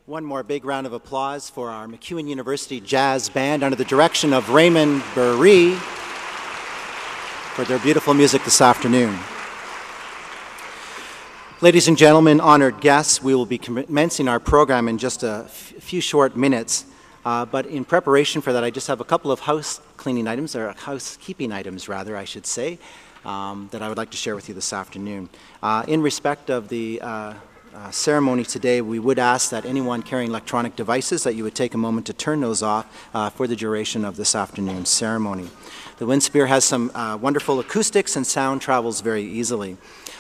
One more big round of applause for our MacEwan University Jazz Band under the direction of Raymond Burree for their beautiful music this afternoon. Ladies and gentlemen, honored guests, we will be commencing our program in just a few short minutes. But in preparation for that, I just have a couple of housekeeping items, rather, I should say, that I would like to share with you this afternoon. In respect of the ceremony today, we would ask that anyone carrying electronic devices that you would take a moment to turn those off for the duration of this afternoon's ceremony. The Windspear has some wonderful acoustics and sound travels very easily.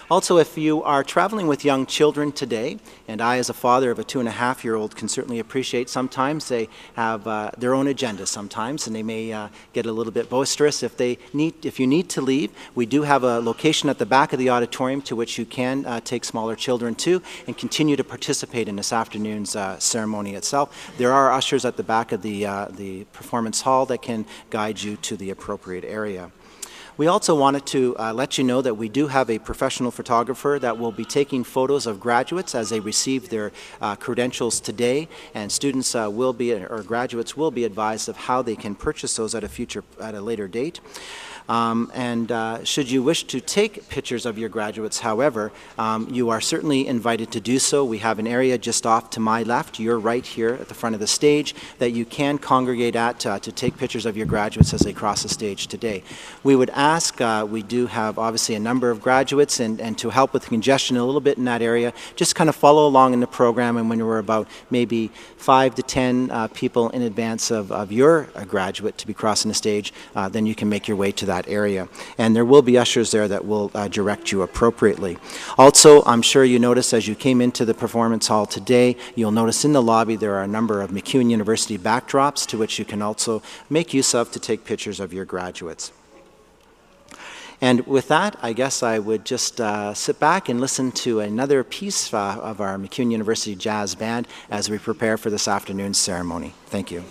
Also, if you are traveling with young children today, and I as a father of a 2.5-year-old can certainly appreciate sometimes they have their own agenda sometimes, and they may get a little bit boisterous. If you need to leave, we do have a location at the back of the auditorium to which you can take smaller children to and continue to participate in this afternoon's ceremony itself. There are ushers at the back of the performance hall that can guide you to the appropriate area. We also wanted to let you know that we do have a professional photographer that will be taking photos of graduates as they receive their credentials today, and students or graduates will be advised of how they can purchase those at a later date. Should you wish to take pictures of your graduates, however, you are certainly invited to do so. We have an area just off to my left, your right here at the front of the stage, that you can congregate at to take pictures of your graduates as they cross the stage today. We would ask, we do have obviously a number of graduates, and to help with congestion a little bit in that area, just kind of follow along in the program, and when we're about maybe 5 to 10 people in advance of your graduate to be crossing the stage, then you can make your way to that area. And there will be ushers there that will direct you appropriately. Also, I'm sure you noticed as you came into the performance hall today, you'll notice in the lobby there are a number of MacEwan University backdrops to which you can also make use of to take pictures of your graduates. And with that, I guess I would just sit back and listen to another piece of our MacEwan University Jazz Band as we prepare for this afternoon's ceremony. Thank you.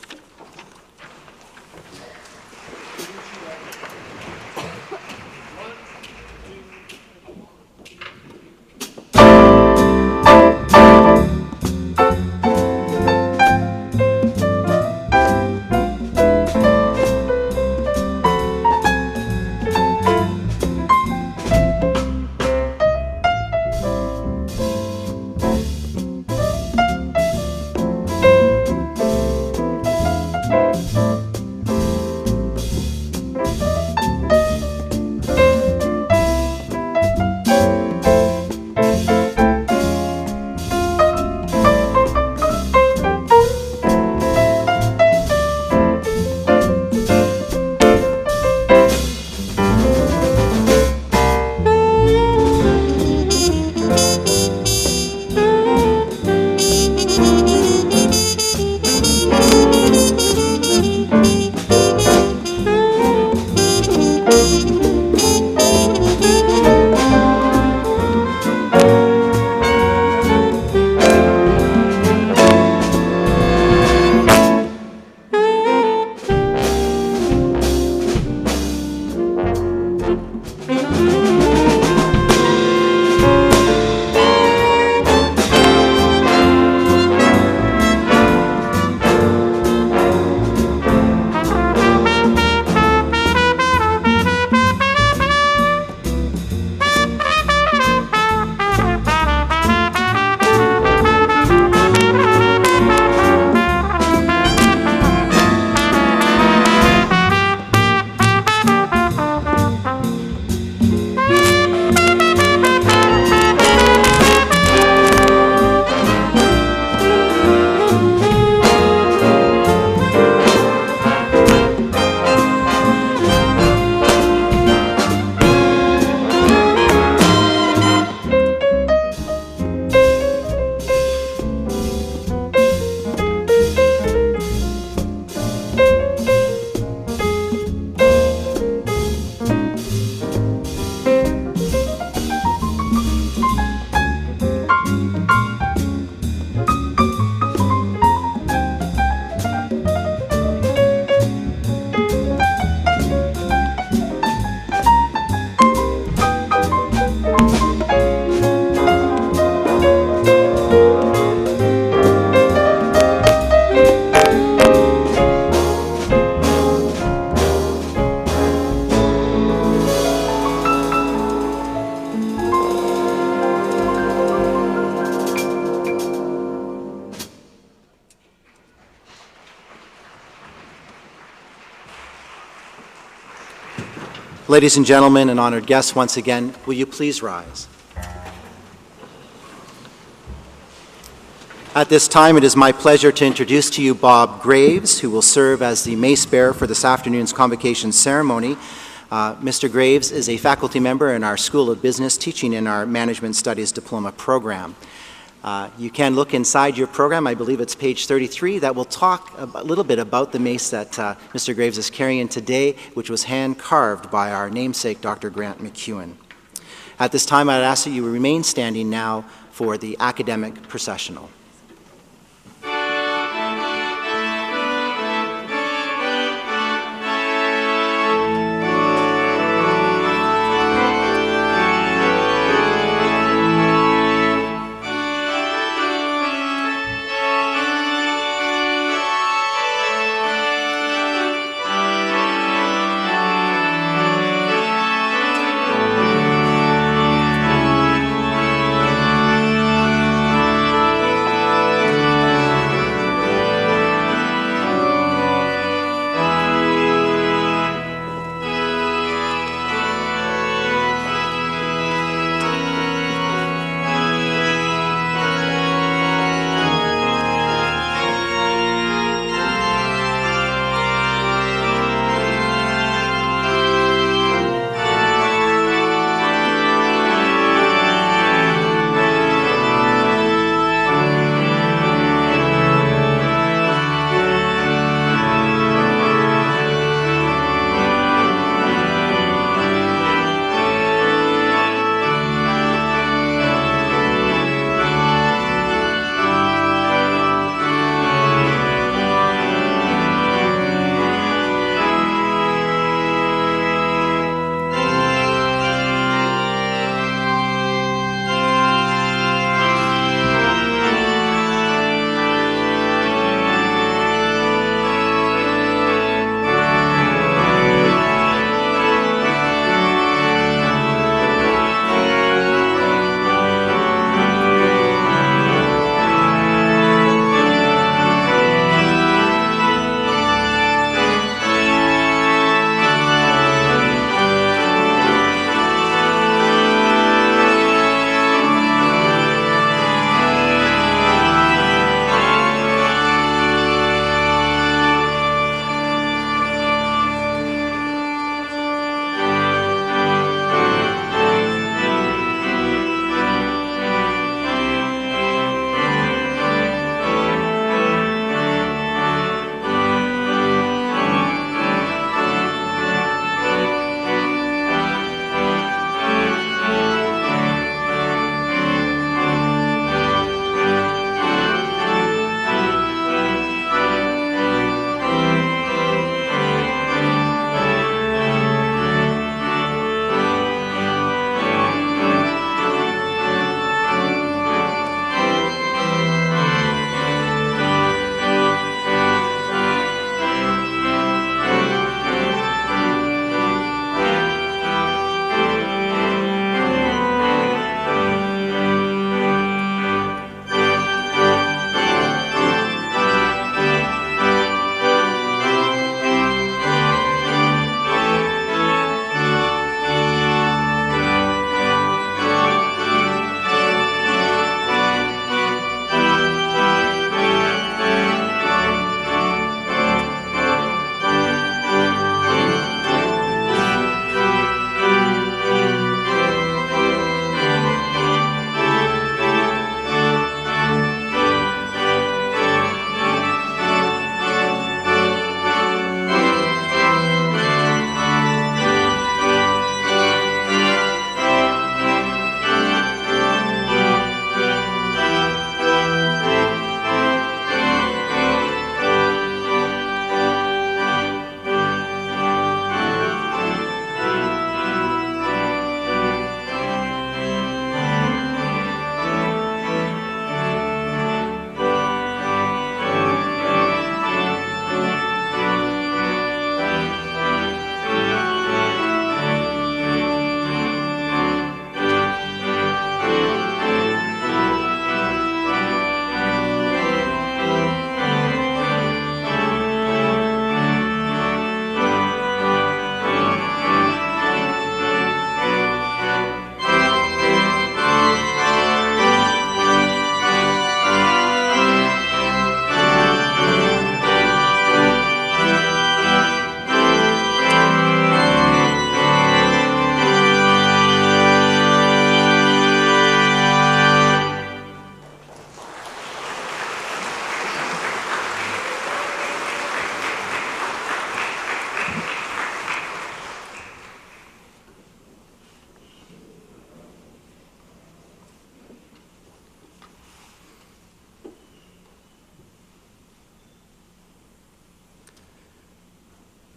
Ladies and gentlemen and honored guests, once again, will you please rise? At this time, it is my pleasure to introduce to you Bob Graves, who will serve as the mace bearer for this afternoon's convocation ceremony. Mr. Graves is a faculty member in our School of Business, teaching in our Management Studies Diploma program. You can look inside your program. I believe it's page 33 that will talk a little bit about the mace that Mr. Graves is carrying today, which was hand-carved by our namesake, Dr. Grant MacEwan. At this time, I'd ask that you remain standing now for the academic processional.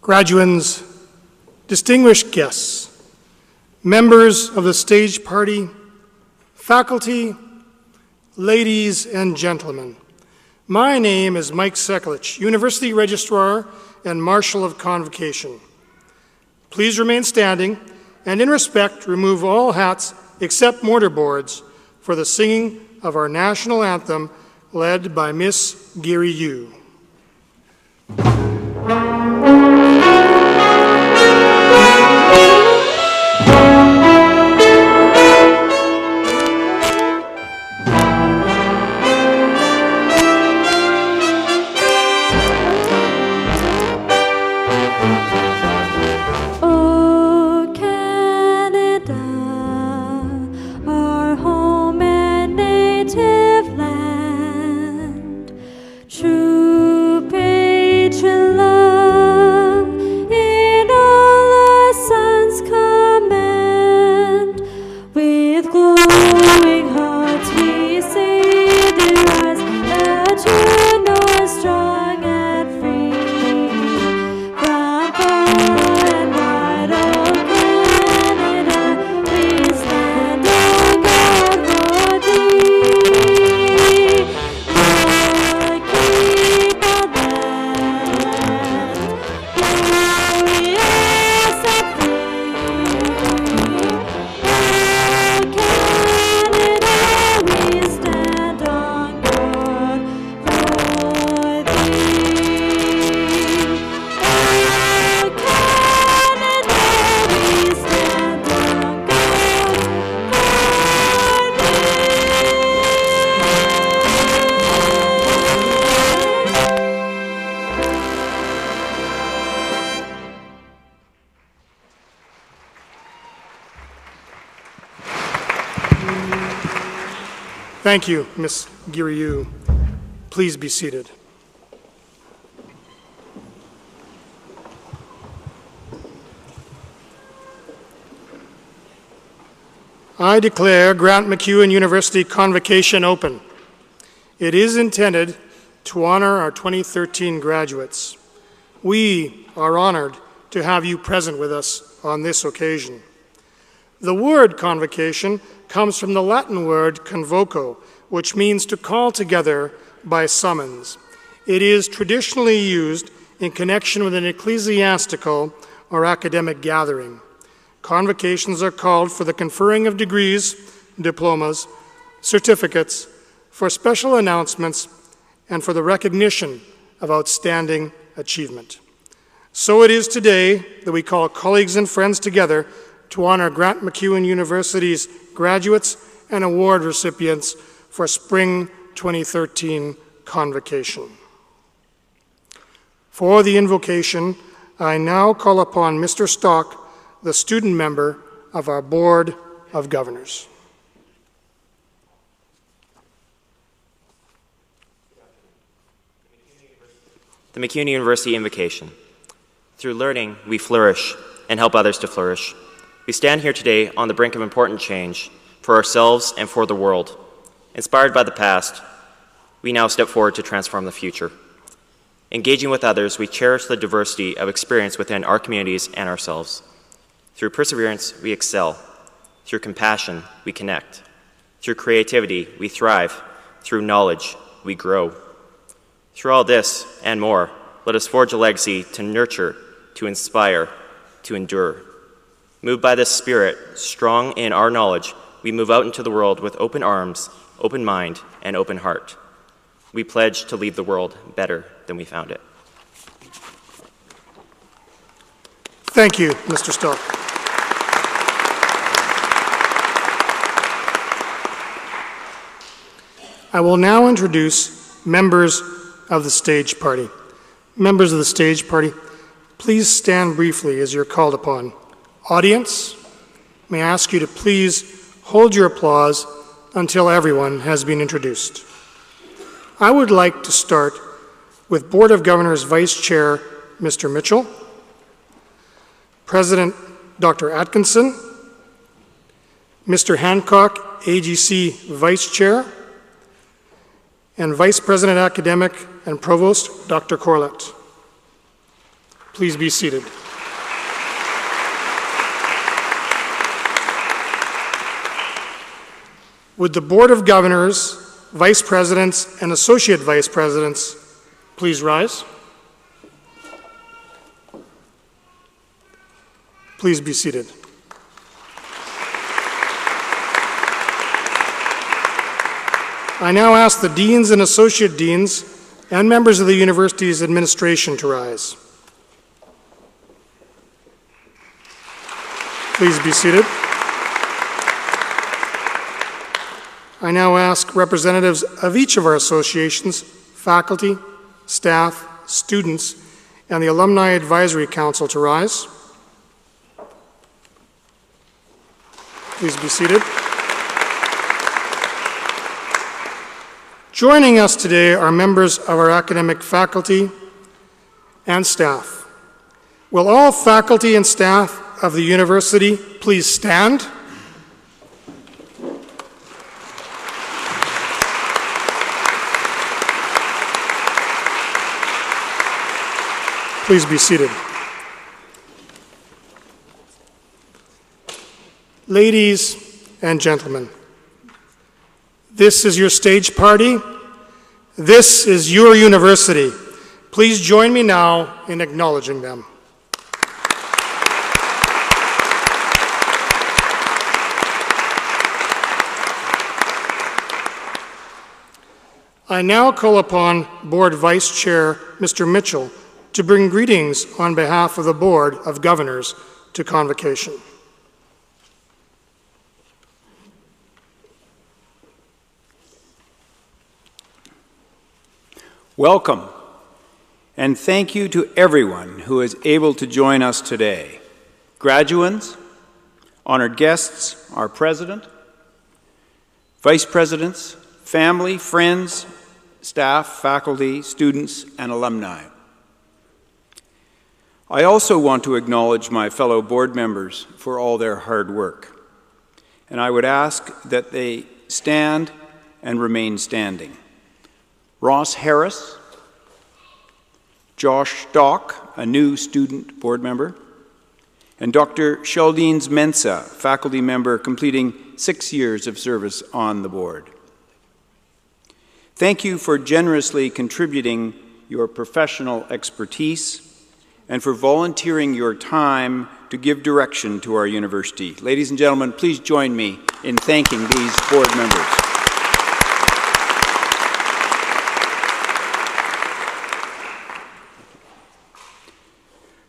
graduands, distinguished guests, members of the stage party, faculty, ladies and gentlemen. My name is Mike Sekulich, University Registrar and Marshal of Convocation. Please remain standing and in respect remove all hats except mortarboards for the singing of our national anthem led by Miss Giri Yu. Thank you, Ms. Giri Yu. Please be seated. I declare Grant MacEwan University Convocation open. It is intended to honor our 2013 graduates. We are honored to have you present with us on this occasion. The word convocation comes from the Latin word convoco, which means to call together by summons. It is traditionally used in connection with an ecclesiastical or academic gathering. Convocations are called for the conferring of degrees, diplomas, certificates, for special announcements, and for the recognition of outstanding achievement. So it is today that we call colleagues and friends together to honor Grant MacEwan University's graduates and award recipients for Spring 2013 Convocation. For the invocation, I now call upon Mr. Stock, the student member of our Board of Governors. The MacEwan University Invocation. Through learning, we flourish and help others to flourish. We stand here today on the brink of important change for ourselves and for the world. Inspired by the past, we now step forward to transform the future. Engaging with others, we cherish the diversity of experience within our communities and ourselves. Through perseverance, we excel. Through compassion, we connect. Through creativity, we thrive. Through knowledge, we grow. Through all this and more, let us forge a legacy to nurture, to inspire, to endure. Moved by this spirit, strong in our knowledge, we move out into the world with open arms, open mind, and open heart. We pledge to leave the world better than we found it. Thank you, Mr. Stock. I will now introduce members of the stage party. Members of the stage party, please stand briefly as you're called upon. Audience, may I ask you to please hold your applause until everyone has been introduced. I would like to start with Board of Governors Vice Chair, Mr. Mitchell, President Dr. Atkinson, Mr. Hancock, AGC Vice Chair, and Vice President Academic and Provost Dr. Corlett. Please be seated. Would the Board of Governors, Vice Presidents, and Associate Vice Presidents please rise? Please be seated. I now ask the Deans and Associate Deans and members of the University's administration to rise. Please be seated. I now ask representatives of each of our associations, faculty, staff, students, and the Alumni Advisory Council to rise. Please be seated. Joining us today are members of our academic faculty and staff. Will all faculty and staff of the university please stand? Please be seated. Ladies and gentlemen, this is your stage party. This is your university. Please join me now in acknowledging them. I now call upon Board Vice Chair Mr. Mitchell to bring greetings on behalf of the Board of Governors to Convocation. Welcome, and thank you to everyone who is able to join us today. Graduates, honored guests, our President, Vice Presidents, family, friends, staff, faculty, students, and alumni. I also want to acknowledge my fellow board members for all their hard work, and I would ask that they stand and remain standing. Ross Harris, Josh Stock, a new student board member, and Dr. Sheldines Mensa, faculty member completing 6 years of service on the board. Thank you for generously contributing your professional expertise and for volunteering your time to give direction to our university. Ladies and gentlemen, please join me in thanking these board members.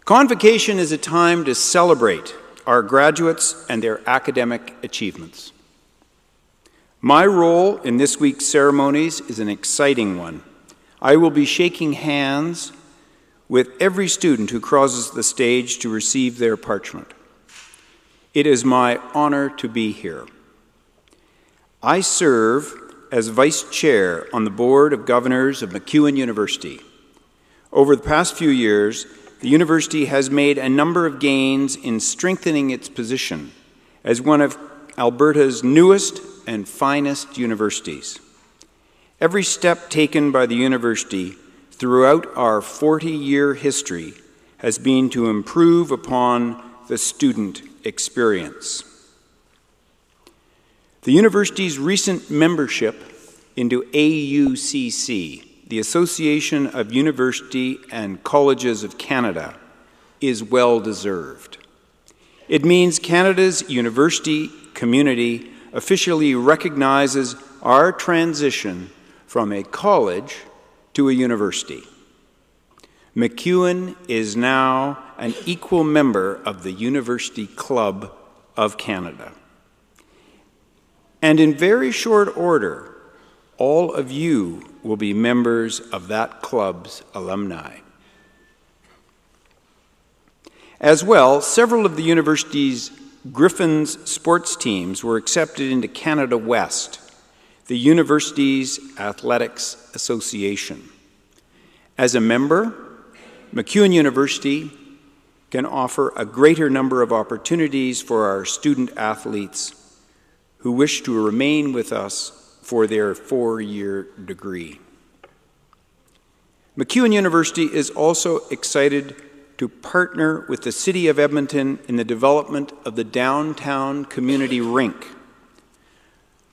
Convocation is a time to celebrate our graduates and their academic achievements. My role in this week's ceremonies is an exciting one. I will be shaking hands with every student who crosses the stage to receive their parchment. It is my honor to be here. I serve as Vice Chair on the Board of Governors of MacEwan University. Over the past few years, the university has made a number of gains in strengthening its position as one of Alberta's newest and finest universities. Every step taken by the university throughout our 40-year history has been to improve upon the student experience. The university's recent membership into AUCC, the Association of University and Colleges of Canada, is well-deserved. It means Canada's university community officially recognizes our transition from a college to a university. MacEwan is now an equal member of the University Club of Canada. And in very short order, all of you will be members of that club's alumni. As well, several of the university's Griffins sports teams were accepted into Canada West, the university's athletics association. As a member, MacEwan University can offer a greater number of opportunities for our student athletes who wish to remain with us for their 4-year degree. MacEwan University is also excited to partner with the City of Edmonton in the development of the downtown community rink.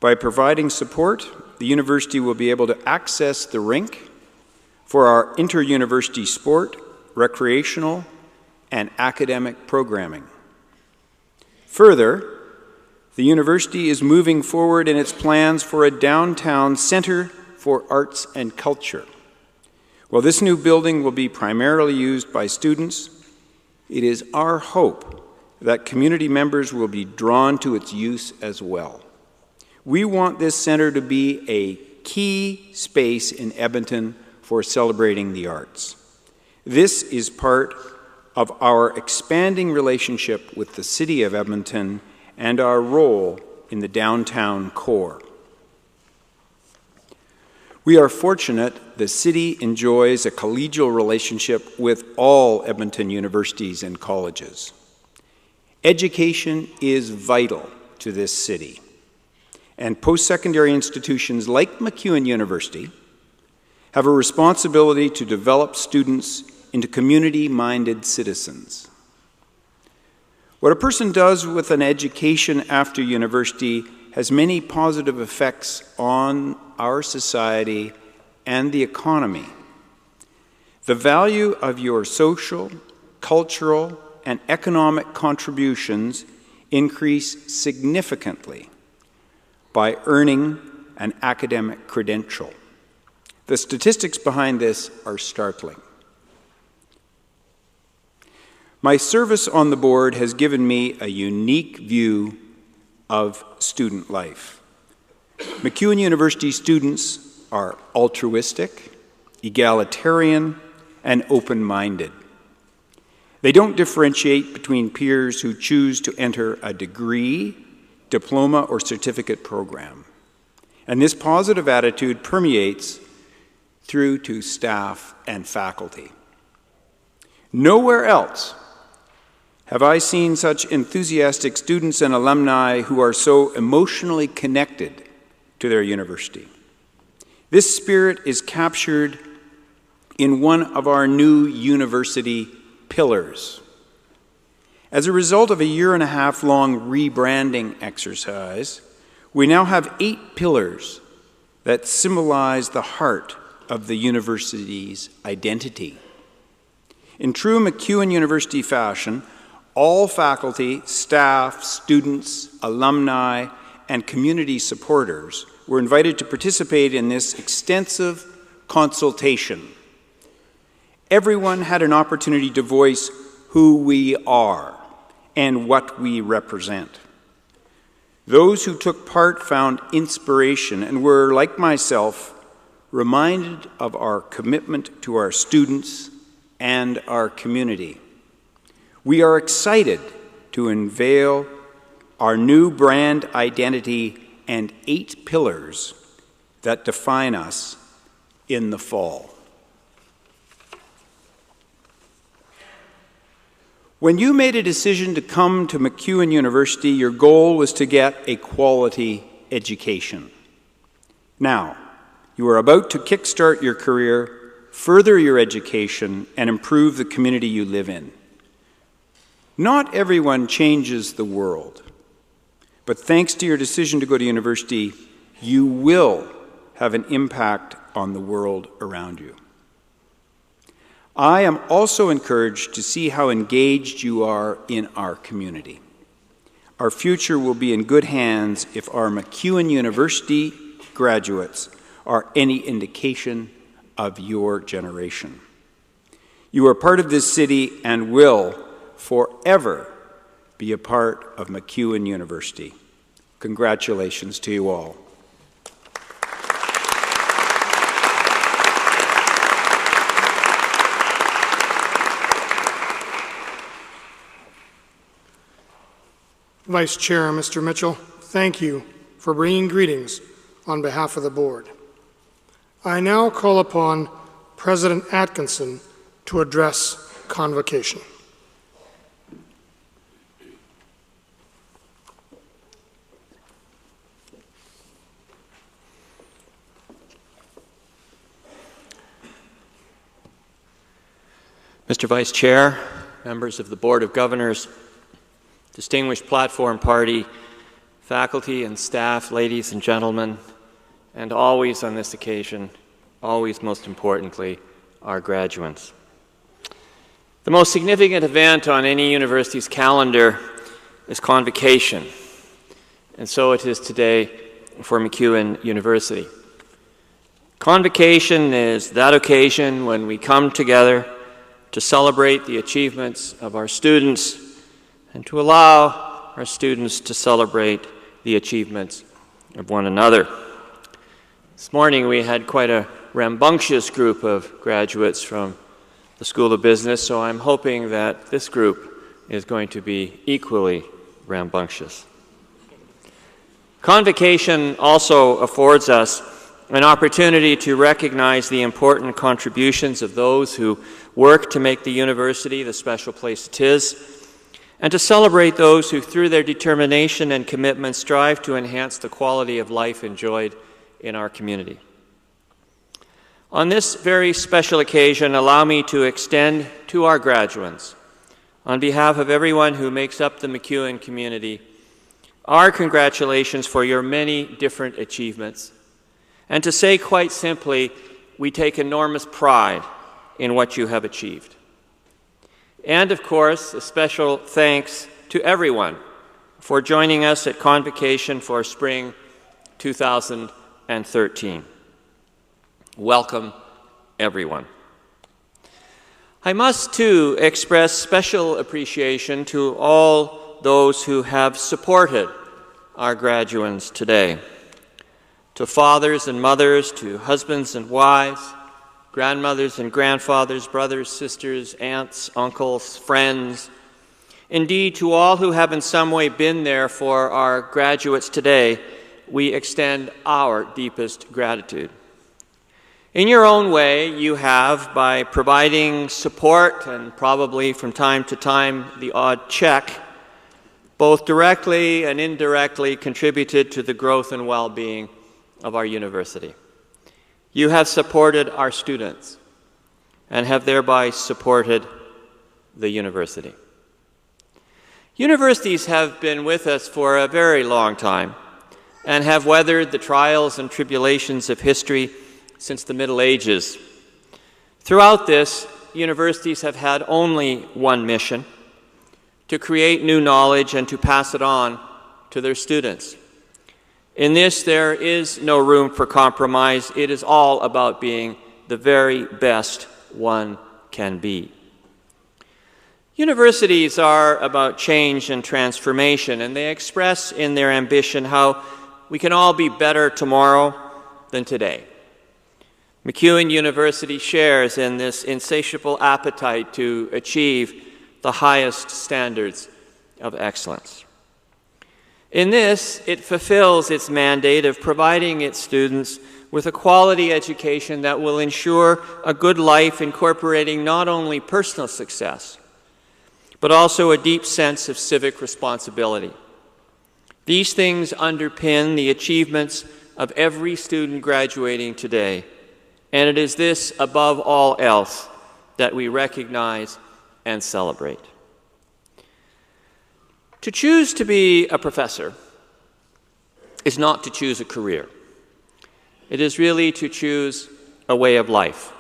By providing support, the university will be able to access the rink for our inter-university sport, recreational, and academic programming. Further, the university is moving forward in its plans for a downtown Centre for Arts and Culture. While this new building will be primarily used by students, it is our hope that community members will be drawn to its use as well. We want this centre to be a key space in Edmonton for celebrating the arts. This is part of our expanding relationship with the City of Edmonton and our role in the downtown core. We are fortunate the city enjoys a collegial relationship with all Edmonton universities and colleges. Education is vital to this city, and post-secondary institutions like MacEwan University have a responsibility to develop students into community-minded citizens. What a person does with an education after university has many positive effects on our society and the economy. The value of your social, cultural, and economic contributions increase significantly by earning an academic credential. The statistics behind this are startling. My service on the board has given me a unique view of student life. MacEwan University students are altruistic, egalitarian, and open-minded. They don't differentiate between peers who choose to enter a degree, diploma, or certificate program. And this positive attitude permeates through to staff and faculty. Nowhere else have I seen such enthusiastic students and alumni who are so emotionally connected to their university. This spirit is captured in one of our new university pillars. As a result of a year-and-a-half-long rebranding exercise, we now have 8 pillars that symbolize the heart of the university's identity. In true MacEwan University fashion, all faculty, staff, students, alumni, and community supporters were invited to participate in this extensive consultation. Everyone had an opportunity to voice who we are and what we represent. Those who took part found inspiration and were, like myself, reminded of our commitment to our students and our community. We are excited to unveil our new brand identity and 8 pillars that define us in the fall. When you made a decision to come to MacEwan University, your goal was to get a quality education. Now, you are about to kickstart your career, further your education, and improve the community you live in. Not everyone changes the world, but thanks to your decision to go to university, you will have an impact on the world around you. I am also encouraged to see how engaged you are in our community. Our future will be in good hands if our MacEwan University graduates are any indication of your generation. You are part of this city and will forever be a part of MacEwan University. Congratulations to you all. Vice Chair, Mr. Mitchell, thank you for bringing greetings on behalf of the board. I now call upon President Atkinson to address Convocation. Mr. Vice Chair, members of the Board of Governors, distinguished platform party, faculty and staff, ladies and gentlemen, and always on this occasion, always most importantly, our graduates. The most significant event on any university's calendar is Convocation, and so it is today for MacEwan University. Convocation is that occasion when we come together to celebrate the achievements of our students and to allow our students to celebrate the achievements of one another. This morning we had quite a rambunctious group of graduates from the School of Business, so I'm hoping that this group is going to be equally rambunctious. Convocation also affords us an opportunity to recognize the important contributions of those who work to make the university the special place it is, and to celebrate those who, through their determination and commitment, strive to enhance the quality of life enjoyed in our community. On this very special occasion, allow me to extend to our graduates, on behalf of everyone who makes up the MacEwan community, our congratulations for your many different achievements, and to say quite simply, we take enormous pride in what you have achieved. And of course, a special thanks to everyone for joining us at Convocation for Spring 2013. Welcome, everyone. I must, too, express special appreciation to all those who have supported our graduates today. To fathers and mothers, to husbands and wives, grandmothers and grandfathers, brothers, sisters, aunts, uncles, friends, indeed to all who have in some way been there for our graduates today, we extend our deepest gratitude. In your own way, you have, by providing support and probably from time to time the odd check, both directly and indirectly contributed to the growth and well-being of our university. You have supported our students and have thereby supported the university. Universities have been with us for a very long time and have weathered the trials and tribulations of history since the Middle Ages. Throughout this, universities have had only one mission: to create new knowledge and to pass it on to their students. In this, there is no room for compromise. It is all about being the very best one can be. Universities are about change and transformation, and they express in their ambition how we can all be better tomorrow than today. MacEwan University shares in this insatiable appetite to achieve the highest standards of excellence. In this, it fulfills its mandate of providing its students with a quality education that will ensure a good life, incorporating not only personal success, but also a deep sense of civic responsibility. These things underpin the achievements of every student graduating today, and it is this, above all else, that we recognize and celebrate. To choose to be a professor is not to choose a career. It is really to choose a way of life.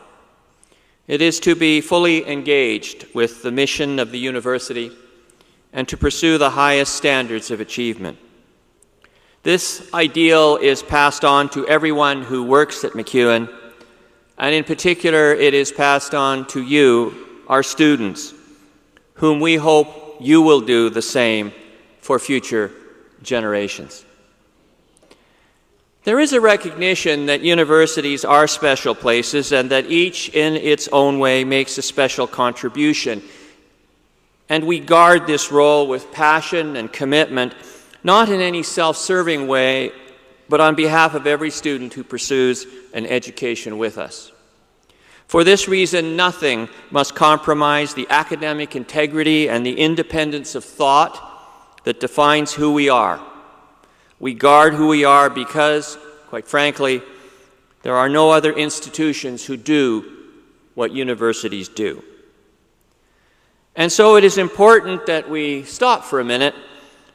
It is to be fully engaged with the mission of the university and to pursue the highest standards of achievement. This ideal is passed on to everyone who works at MacEwan, and in particular, it is passed on to you, our students, whom we hope you will do the same for future generations. There is a recognition that universities are special places and that each in its own way makes a special contribution. And we guard this role with passion and commitment, not in any self-serving way, but on behalf of every student who pursues an education with us. For this reason, nothing must compromise the academic integrity and the independence of thought that defines who we are. We guard who we are because, quite frankly, there are no other institutions who do what universities do. And so it is important that we stop for a minute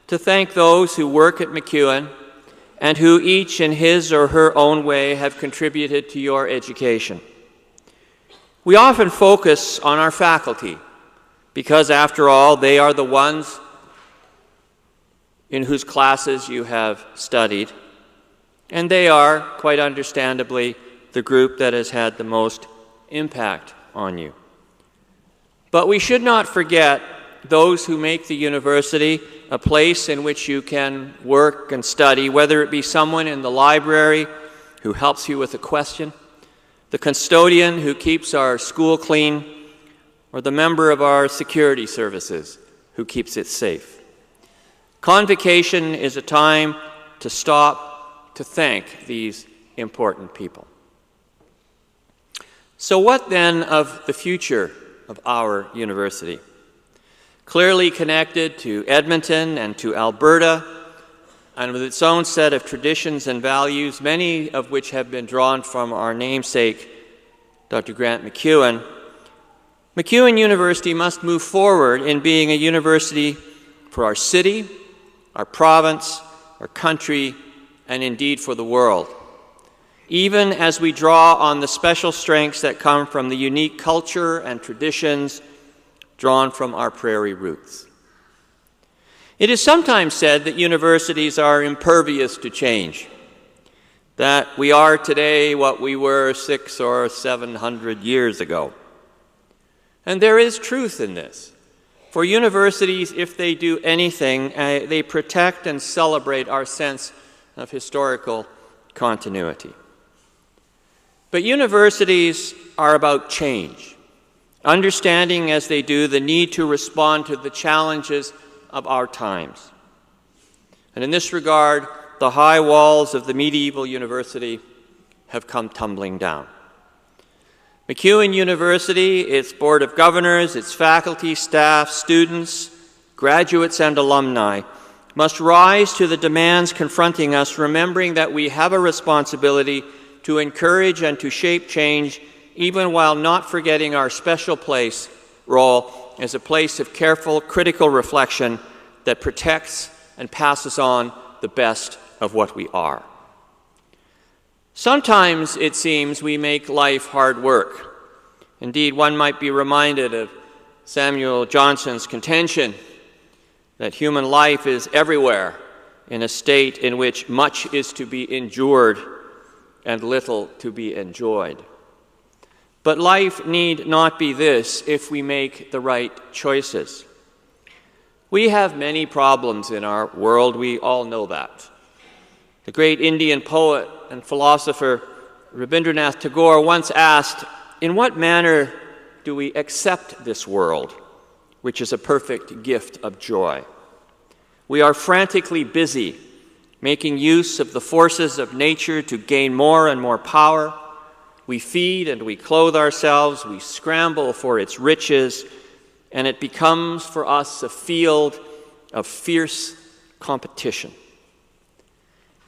to thank those who work at MacEwan and who each in his or her own way have contributed to your education. We often focus on our faculty because, after all, they are the ones in whose classes you have studied, and they are, quite understandably, the group that has had the most impact on you. But we should not forget those who make the university a place in which you can work and study, whether it be someone in the library who helps you with a question, the custodian who keeps our school clean, or the member of our security services who keeps it safe. Convocation is a time to stop to thank these important people. So what then of the future of our university? Clearly connected to Edmonton and to Alberta, and with its own set of traditions and values, many of which have been drawn from our namesake, Dr. Grant MacEwan, MacEwan University must move forward in being a university for our city, our province, our country, and indeed for the world, even as we draw on the special strengths that come from the unique culture and traditions drawn from our prairie roots. It is sometimes said that universities are impervious to change, that we are today what we were 600 or 700 years ago. And there is truth in this. For universities, if they do anything, they protect and celebrate our sense of historical continuity. But universities are about change, understanding as they do the need to respond to the challenges of our times. And in this regard, the high walls of the medieval university have come tumbling down. MacEwan University, its Board of Governors, its faculty, staff, students, graduates, and alumni must rise to the demands confronting us, remembering that we have a responsibility to encourage and to shape change, even while not forgetting our special role as a place of careful, critical reflection that protects and passes on the best of what we are. Sometimes, it seems, we make life hard work. Indeed, one might be reminded of Samuel Johnson's contention that human life is everywhere in a state in which much is to be endured and little to be enjoyed. But life need not be this if we make the right choices. We have many problems in our world, we all know that. The great Indian poet and philosopher Rabindranath Tagore once asked, "In what manner do we accept this world, which is a perfect gift of joy?" We are frantically busy making use of the forces of nature to gain more and more power. We feed and we clothe ourselves, we scramble for its riches, and it becomes for us a field of fierce competition.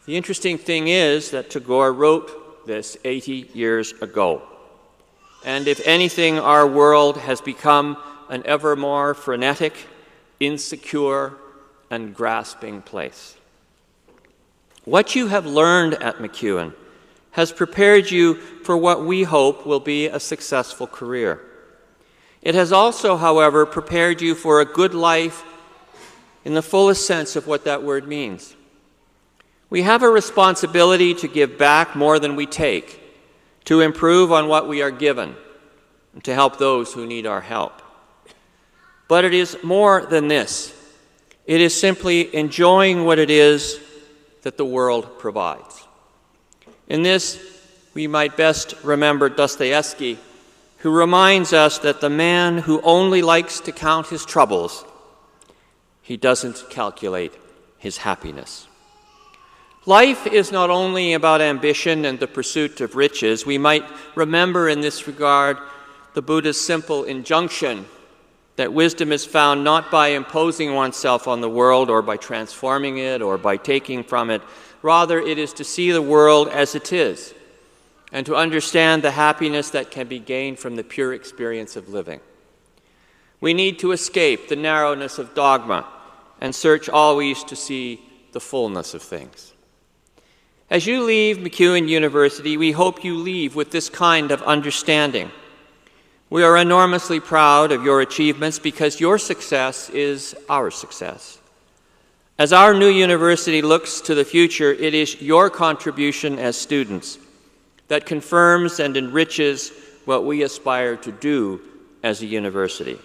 The interesting thing is that Tagore wrote this 80 years ago. And if anything, our world has become an ever more frenetic, insecure, and grasping place. What you have learned at MacEwan has prepared you for what we hope will be a successful career. It has also, however, prepared you for a good life in the fullest sense of what that word means. We have a responsibility to give back more than we take, to improve on what we are given, and to help those who need our help. But it is more than this. It is simply enjoying what it is that the world provides. In this, we might best remember Dostoevsky, who reminds us that the man who only likes to count his troubles, he doesn't calculate his happiness. Life is not only about ambition and the pursuit of riches. We might remember in this regard the Buddha's simple injunction that wisdom is found not by imposing oneself on the world or by transforming it or by taking from it. Rather, it is to see the world as it is and to understand the happiness that can be gained from the pure experience of living. We need to escape the narrowness of dogma and search always to see the fullness of things. As you leave MacEwan University, we hope you leave with this kind of understanding. We are enormously proud of your achievements because your success is our success. As our new university looks to the future, it is your contribution as students that confirms and enriches what we aspire to do as a university.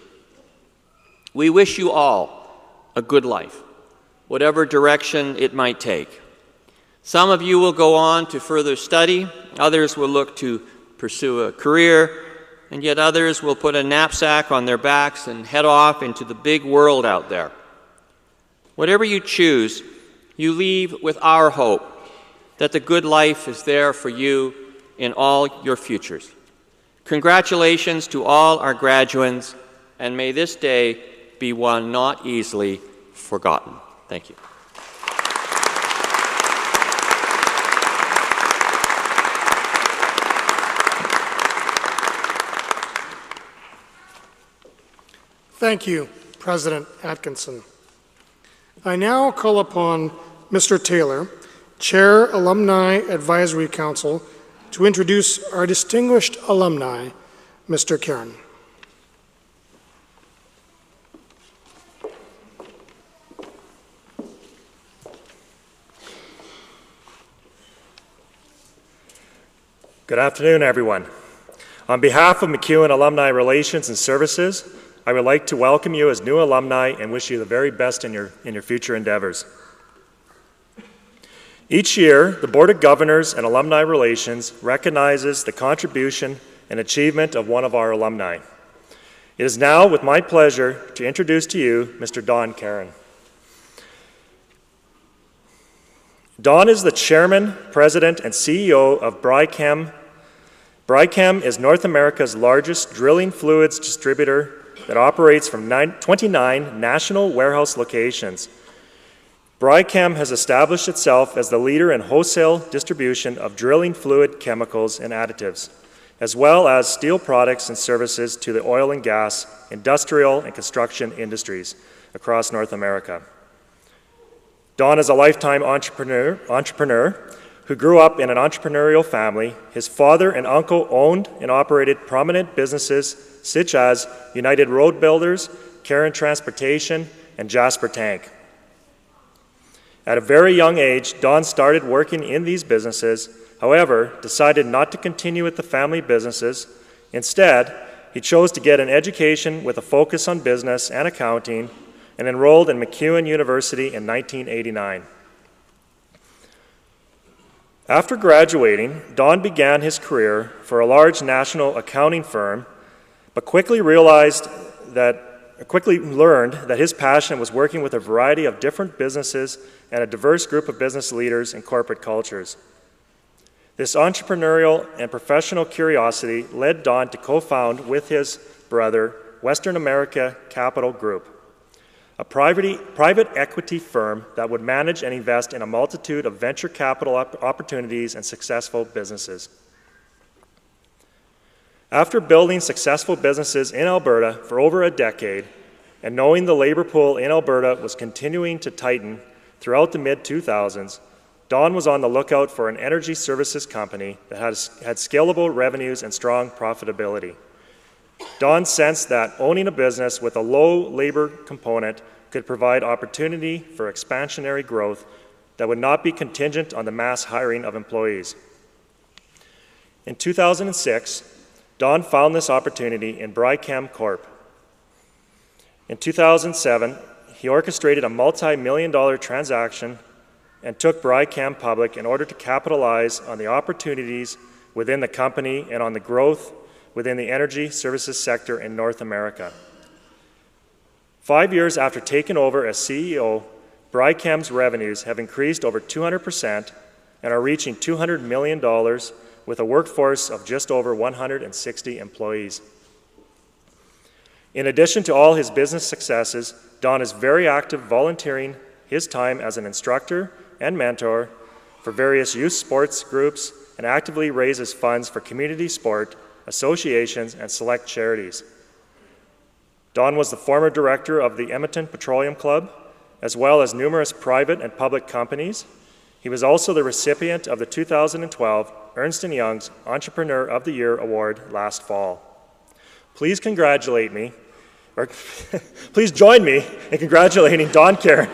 We wish you all a good life, whatever direction it might take. Some of you will go on to further study, others will look to pursue a career, and yet others will put a knapsack on their backs and head off into the big world out there. Whatever you choose, you leave with our hope that the good life is there for you in all your futures. Congratulations to all our graduates, and may this day be one not easily forgotten. Thank you. Thank you, President Atkinson. I now call upon Mr. Taylor, Chair, Alumni Advisory Council, to introduce our distinguished alumni, Mr. Karen. Good afternoon, everyone. On behalf of MacEwan Alumni Relations and Services, I would like to welcome you as new alumni and wish you the very best in your future endeavors. Each year, the Board of Governors and Alumni Relations recognizes the contribution and achievement of one of our alumni. It is now with my pleasure to introduce to you Mr. Don Caron. Don is the Chairman, President, and CEO of Brichem. Brichem is North America's largest drilling fluids distributor that operates from 29 national warehouse locations. Brichem has established itself as the leader in wholesale distribution of drilling fluid chemicals and additives, as well as steel products and services to the oil and gas, industrial, and construction industries across North America. Don is a lifetime entrepreneur who grew up in an entrepreneurial family. His father and uncle owned and operated prominent businesses such as United Road Builders, Caron Transportation, and Jasper Tank. At a very young age, Don started working in these businesses, however, decided not to continue with the family businesses. Instead, he chose to get an education with a focus on business and accounting and enrolled in MacEwan University in 1989. After graduating, Don began his career for a large national accounting firm, but quickly learned that his passion was working with a variety of different businesses and a diverse group of business leaders and corporate cultures. This entrepreneurial and professional curiosity led Don to co-found with his brother Western America Capital Group, a private equity firm that would manage and invest in a multitude of venture capital opportunities and successful businesses. After building successful businesses in Alberta for over a decade, and knowing the labor pool in Alberta was continuing to tighten throughout the mid-2000s, Don was on the lookout for an energy services company that had scalable revenues and strong profitability. Don sensed that owning a business with a low labor component could provide opportunity for expansionary growth that would not be contingent on the mass hiring of employees. In 2006, Don found this opportunity in Brichem Corp. In 2007, he orchestrated a multi-million-dollar transaction and took Brichem public in order to capitalize on the opportunities within the company and on the growth within the energy services sector in North America. 5 years after taking over as CEO, Brichem's revenues have increased over 200% and are reaching $200 million with a workforce of just over 160 employees. In addition to all his business successes, Don is very active volunteering his time as an instructor and mentor for various youth sports groups and actively raises funds for community sport, associations, and select charities. Don was the former director of the Edmonton Petroleum Club, as well as numerous private and public companies. He was also the recipient of the 2012 Ernst & Young's Entrepreneur of the Year Award last fall. Please congratulate me, or please join me in congratulating Don Caron.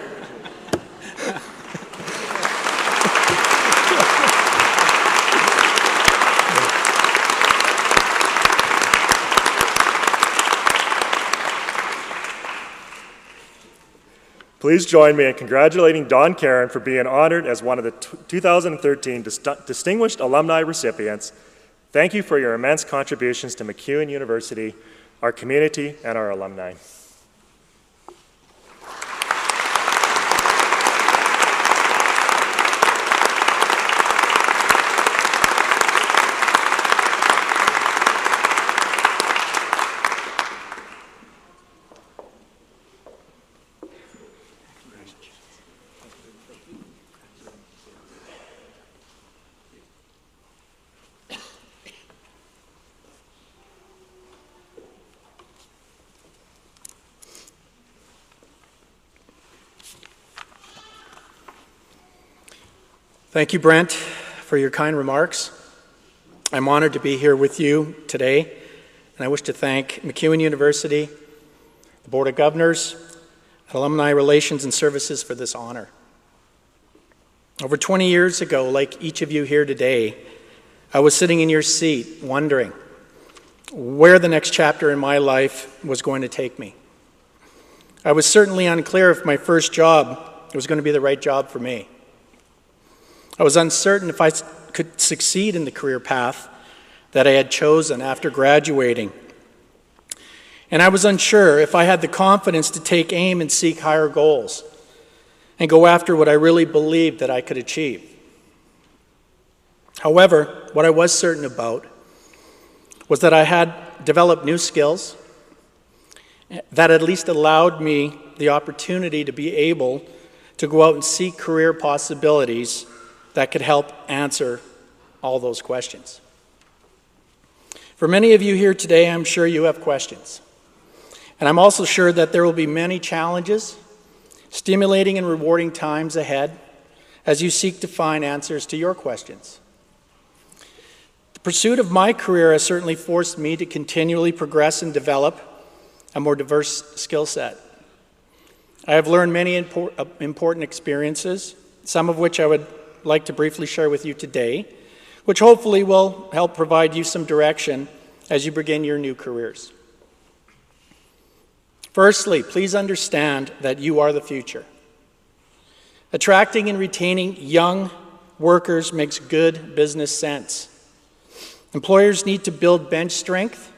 Please join me in congratulating Don Caron for being honored as one of the 2013 Distinguished Alumni recipients. Thank you for your immense contributions to MacEwan University, our community, and our alumni. Thank you, Brent, for your kind remarks. I'm honored to be here with you today, and I wish to thank MacEwan University, the Board of Governors, Alumni Relations and Services for this honor. Over 20 years ago, like each of you here today, I was sitting in your seat wondering where the next chapter in my life was going to take me. I was certainly unclear if my first job was going to be the right job for me. I was uncertain if I could succeed in the career path that I had chosen after graduating. And I was unsure if I had the confidence to take aim and seek higher goals and go after what I really believed that I could achieve. However, what I was certain about was that I had developed new skills that at least allowed me the opportunity to be able to go out and seek career possibilities that could help answer all those questions. For many of you here today, I'm sure you have questions. And I'm also sure that there will be many challenges, stimulating and rewarding times ahead as you seek to find answers to your questions. The pursuit of my career has certainly forced me to continually progress and develop a more diverse skill set. I have learned many important experiences, some of which I would like to briefly share with you today, which hopefully will help provide you some direction as you begin your new careers. Firstly, please understand that you are the future. Attracting and retaining young workers makes good business sense. Employers need to build bench strength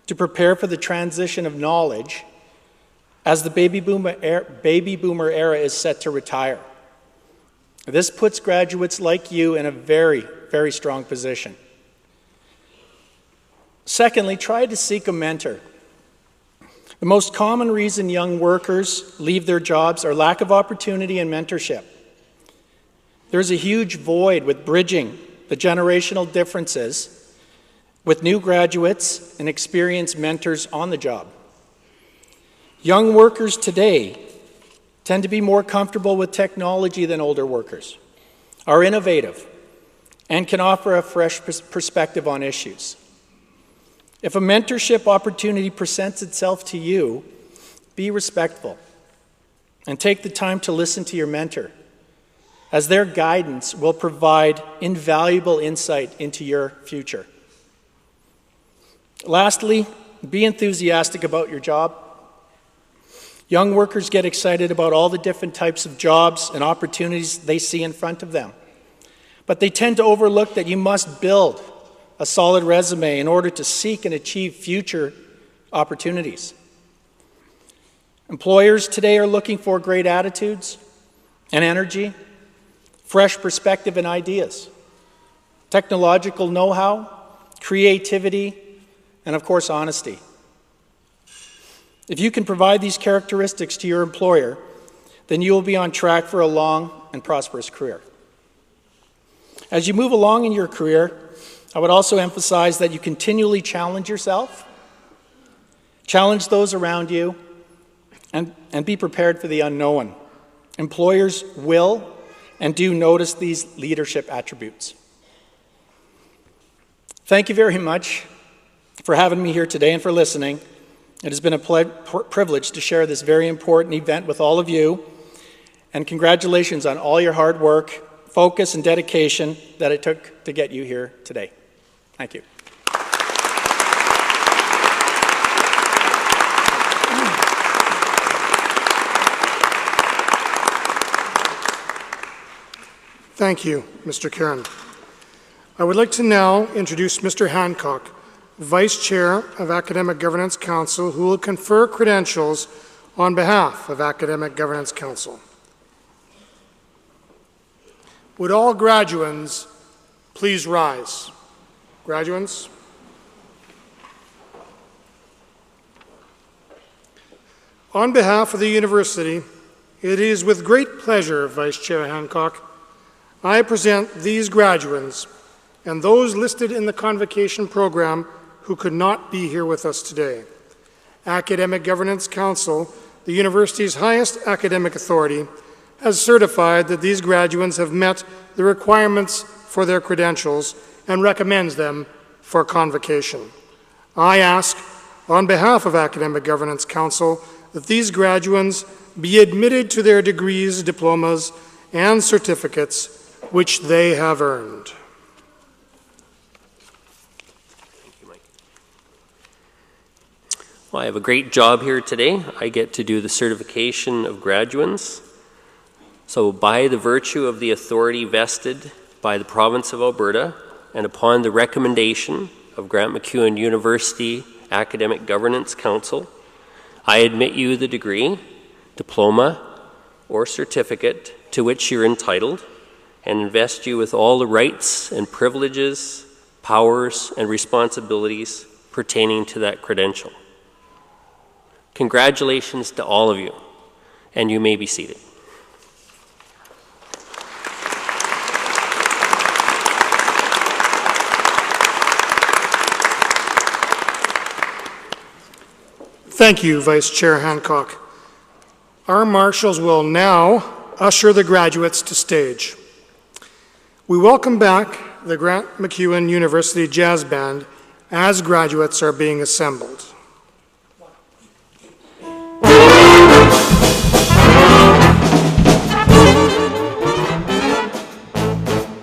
to prepare for the transition of knowledge as the baby boomer era is set to retire. This puts graduates like you in a very, very strong position. Secondly, try to seek a mentor. The most common reason young workers leave their jobs are lack of opportunity and mentorship. There's a huge void with bridging the generational differences with new graduates and experienced mentors on the job. Young workers today tend to be more comfortable with technology than older workers, are innovative, and can offer a fresh perspective on issues. If a mentorship opportunity presents itself to you, be respectful and take the time to listen to your mentor, as their guidance will provide invaluable insight into your future. Lastly, be enthusiastic about your job. Young workers get excited about all the different types of jobs and opportunities they see in front of them. But they tend to overlook that you must build a solid resume in order to seek and achieve future opportunities. Employers today are looking for great attitudes and energy, fresh perspective and ideas, technological know-how, creativity, and of course, honesty. If you can provide these characteristics to your employer, then you will be on track for a long and prosperous career. As you move along in your career, I would also emphasize that you continually challenge yourself Challenge those around you and be prepared for the unknown. Employers will and do notice these leadership attributes. Thank you very much for having me here today and for listening. It has been a privilege to share this very important event with all of you. And congratulations on all your hard work, focus, and dedication that it took to get you here today. Thank you. Thank you, Mr. Karen. I would like to now introduce Mr. Hancock, Vice Chair of Academic Governance Council, who will confer credentials on behalf of Academic Governance Council. Would all graduands please rise? Graduands? On behalf of the university, it is with great pleasure, Vice Chair Hancock, I present these graduands and those listed in the Convocation program who could not be here with us today. Academic Governance Council, the university's highest academic authority, has certified that these graduands have met the requirements for their credentials and recommends them for convocation. I ask, on behalf of Academic Governance Council, that these graduands be admitted to their degrees, diplomas, and certificates which they have earned. Well, I have a great job here today. I get to do the certification of graduands. So by the virtue of the authority vested by the province of Alberta and upon the recommendation of Grant MacEwan University Academic Governance Council, I admit you the degree, diploma, or certificate to which you're entitled and invest you with all the rights and privileges, powers, and responsibilities pertaining to that credential. Congratulations to all of you, and you may be seated. Thank you, Vice Chair Hancock. Our marshals will now usher the graduates to stage. We welcome back the Grant MacEwan University Jazz Band as graduates are being assembled.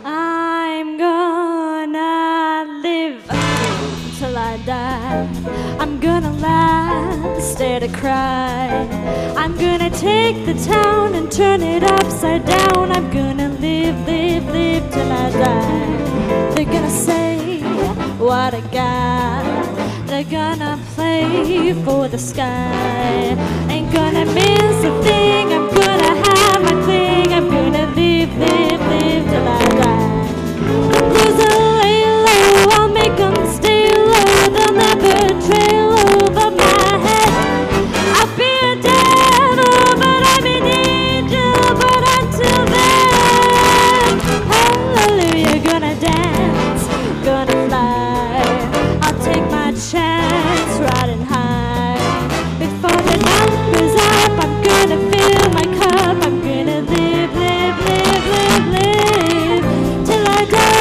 I'm gonna live till I die. I'm gonna laugh, stare to cry. I'm gonna take the town and turn it upside down. I'm gonna live, live, live till I die. They're gonna say, what a guy. They're gonna play for the sky. Ain't gonna miss a thing. I'm gonna have my thing. I'm gonna live, live, live till I die. Lose a lay low, I'll make them stay low. They'll never trail over my head. I'll be a devil, but I'm an angel. But until then, hallelujah, gonna dance, gonna fly. I'll take my chance, riding high. Before the number's up, I'm gonna fill my cup. I'm gonna live, live, live, live, live till I die.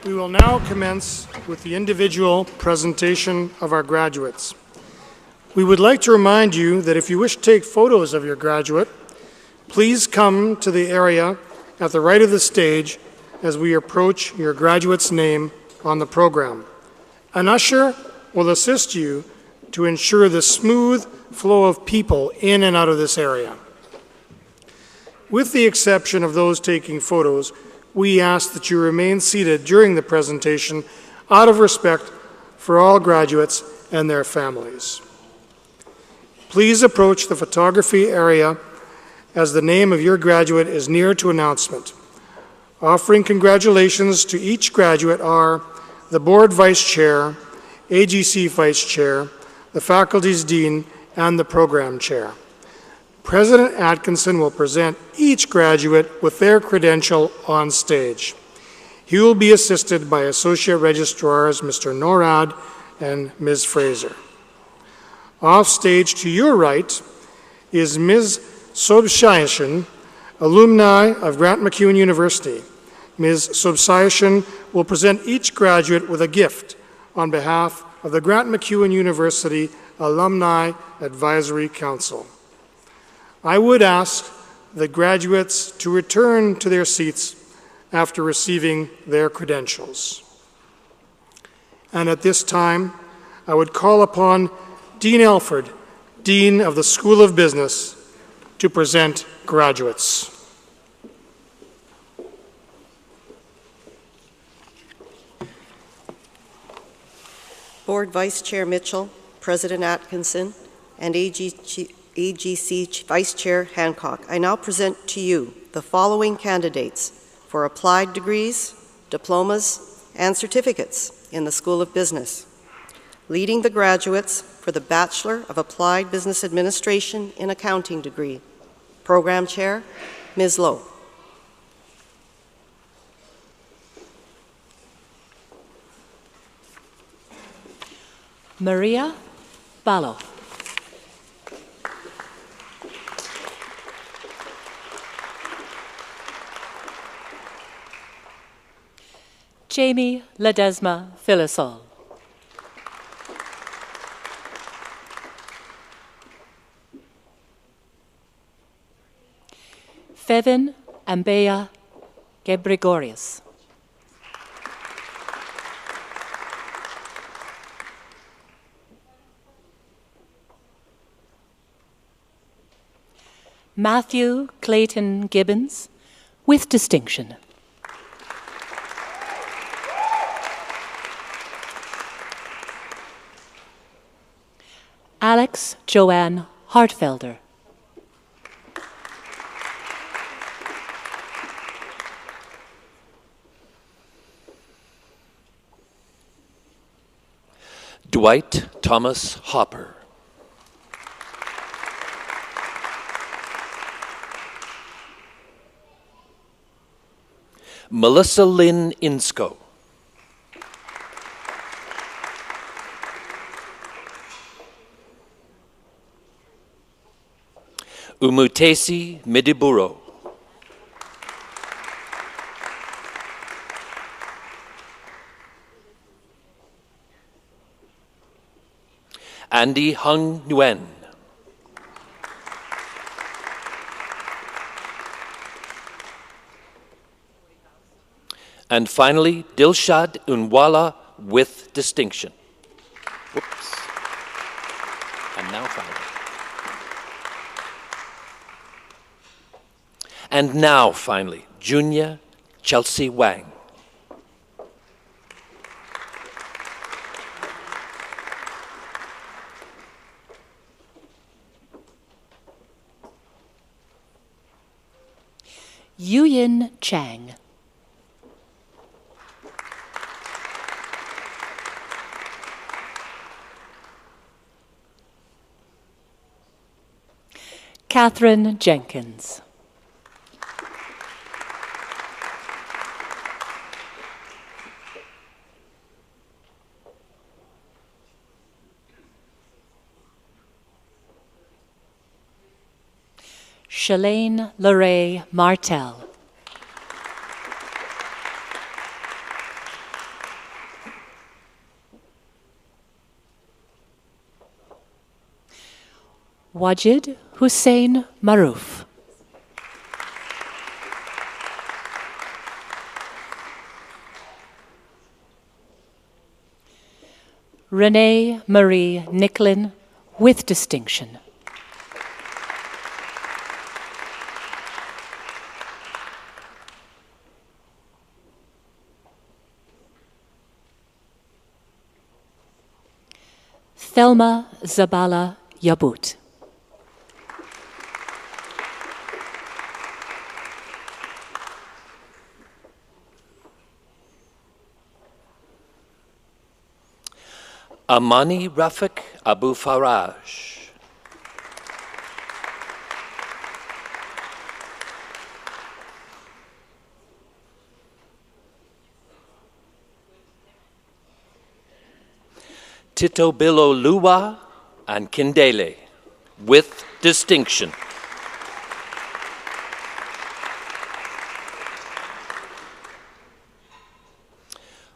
We will now commence with the individual presentation of our graduates. We would like to remind you that if you wish to take photos of your graduate, please come to the area at the right of the stage as we approach your graduate's name on the program. An usher will assist you to ensure the smooth flow of people in and out of this area. With the exception of those taking photos, we ask that you remain seated during the presentation out of respect for all graduates and their families. Please approach the photography area as the name of your graduate is near to announcement. Offering congratulations to each graduate are the Board Vice Chair, AGC Vice Chair, the Faculty's Dean, and the Program Chair. President Atkinson will present each graduate with their credential on stage. He will be assisted by Associate Registrars Mr. Norad and Ms. Fraser. Off stage to your right is Ms. Sobsayashin, alumni of Grant MacEwan University. Ms. Sobsayashin will present each graduate with a gift on behalf of the Grant MacEwan University Alumni Advisory Council. I would ask the graduates to return to their seats after receiving their credentials. And at this time, I would call upon Dean Alford, Dean of the School of Business, to present graduates. Board Vice Chair Mitchell, President Atkinson, and AGC Vice Chair Hancock, I now present to you the following candidates for applied degrees, diplomas, and certificates in the School of Business. Leading the graduates for the Bachelor of Applied Business Administration in Accounting degree. Program Chair, Ms. Lowe. Maria Ballo. Jamie Ledesma Filisol. Fevin Ambeya Gebregorius. Matthew Clayton Gibbons, with distinction. Alex Joanne Hartfelder. Dwight Thomas Hopper. Melissa Lynn Insko. Umutesi Midiburo. Andy Hung Nguyen. And finally, Dilshad Unwala with distinction. Whoops. And now finally. And now finally, Junia Chelsea Wang. Yuyin Chang. Catherine Jenkins. Shalane Lorraine Martel. Wajid Hussein Maroof. Renee Marie Nicklin, with distinction. Thelma Zabala Yabut. Amani Rafik Abu Faraj. Tito Bilo Luwa and Kindele, with distinction.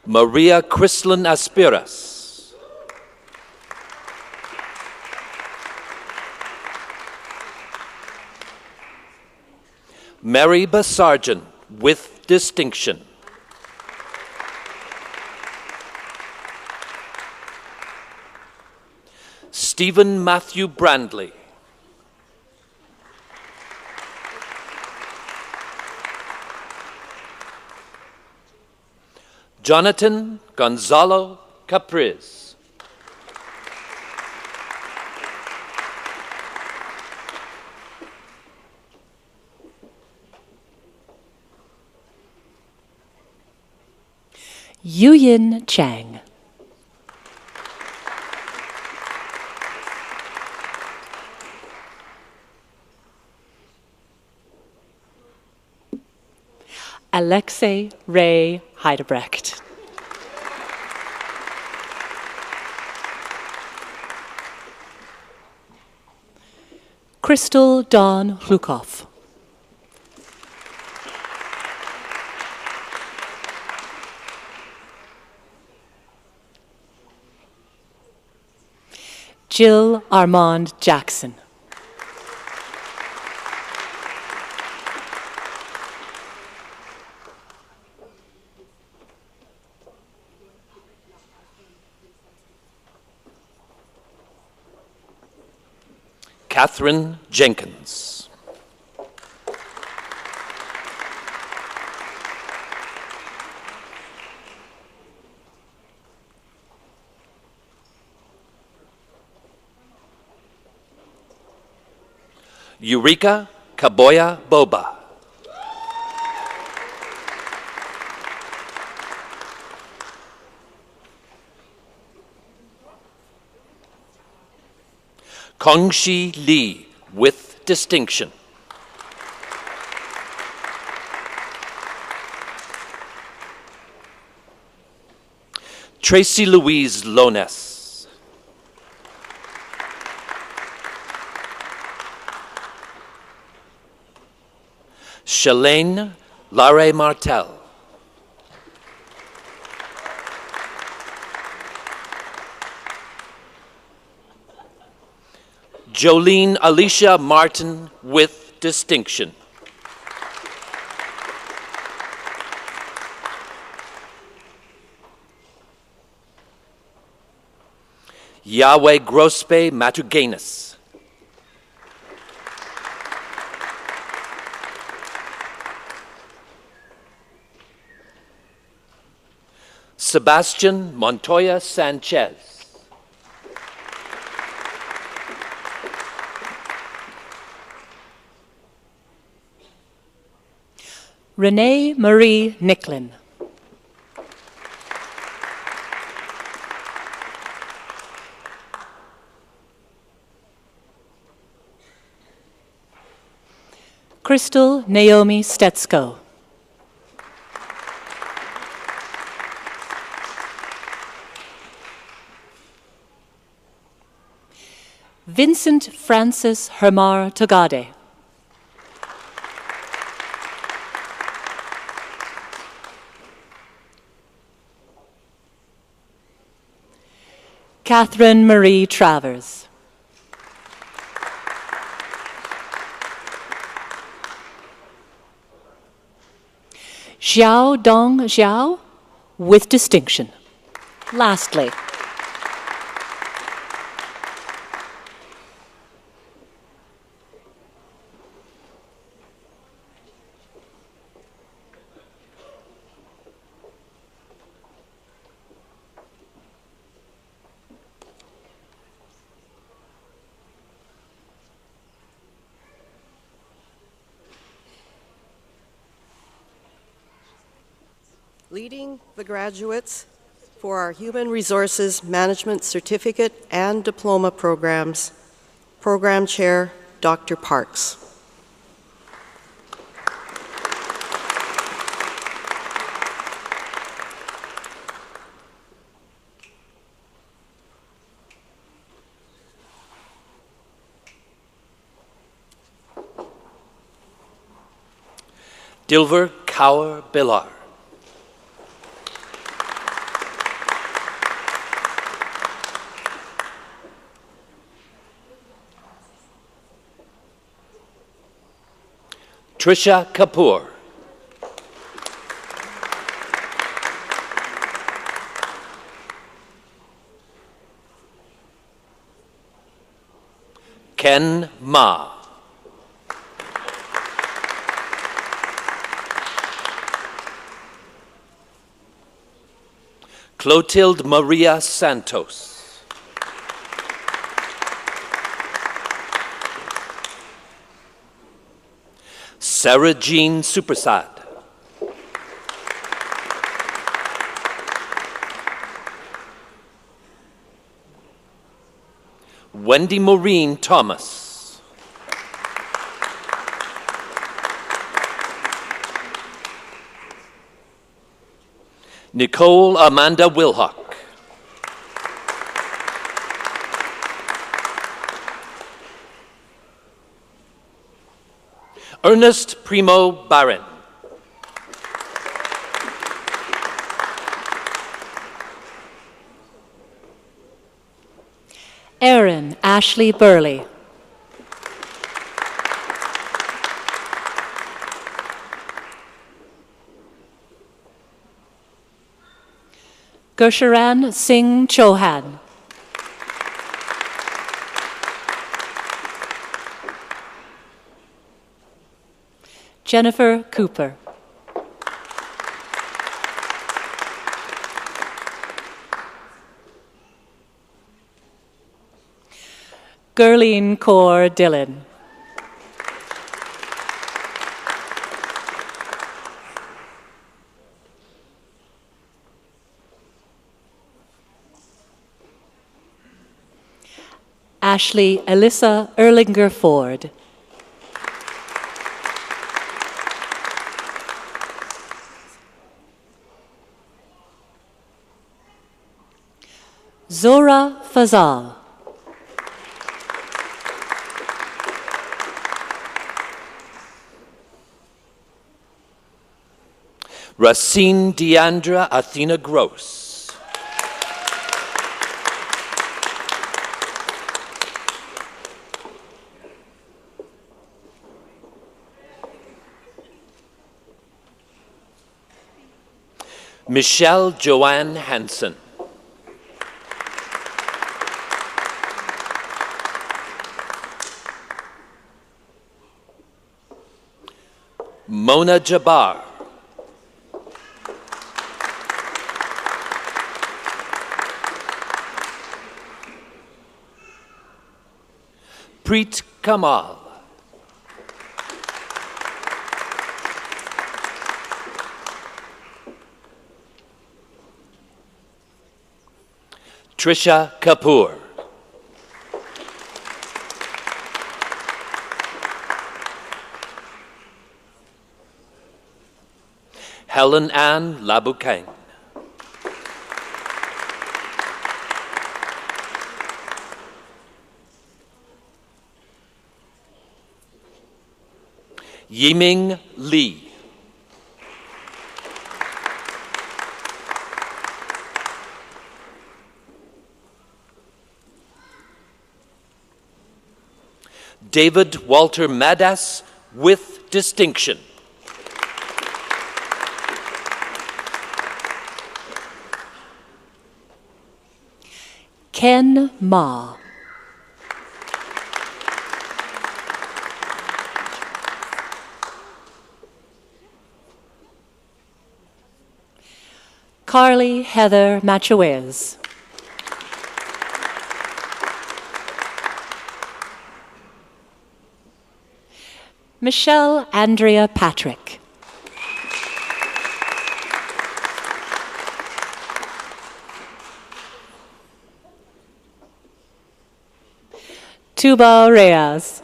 Maria Crislin Aspiras. Mary Basarjan, with distinction. Stephen Matthew Brandley. Jonathan Gonzalo Capriz. Yuyin Chang. Alexei Ray Heidebrecht. Crystal Dawn Hlukoff. Jill Armand Jackson. Catherine Jenkins. Eureka Kaboya Boba. Kongshi Li, with distinction. Tracy Louise Lones. Shalane Larry Martel. Jolene Alicia Martin, with distinction. Yahweh Grospe Matuganis. Sebastian Montoya Sanchez. Renee Marie Nicklin. Crystal Naomi Stetsko. Vincent Francis Hermar Togade. Catherine Marie Travers. Xiao Dong Xiao, with distinction. Lastly, leading the graduates for our Human Resources Management Certificate and Diploma programs, Program Chair, Dr. Parks. Dilver Kaur Bilar. Trisha Kapoor. Ken Ma. Clotilde Maria Santos. Sarah Jean Supersad. Wendy Maureen Thomas. Nicole Amanda Wilhock. Ernest Primo Barron. Erin Ashley Burley. Gursharan Singh Chauhan. Jennifer Cooper. Gurleen Kaur Dillon. Ashley Alyssa Erlinger Ford. Zora Fazal. Racine Deandra Athena Gross. Michelle Joanne Hansen. Mona Jabbar. Preet Kamal. Trisha Kapoor. Helen Ann Labukang. Yiming Lee. David Walter Madas with distinction. Ken Ma. Carly Heather Machuez. Michelle Andrea Patrick. Tuba Reyes.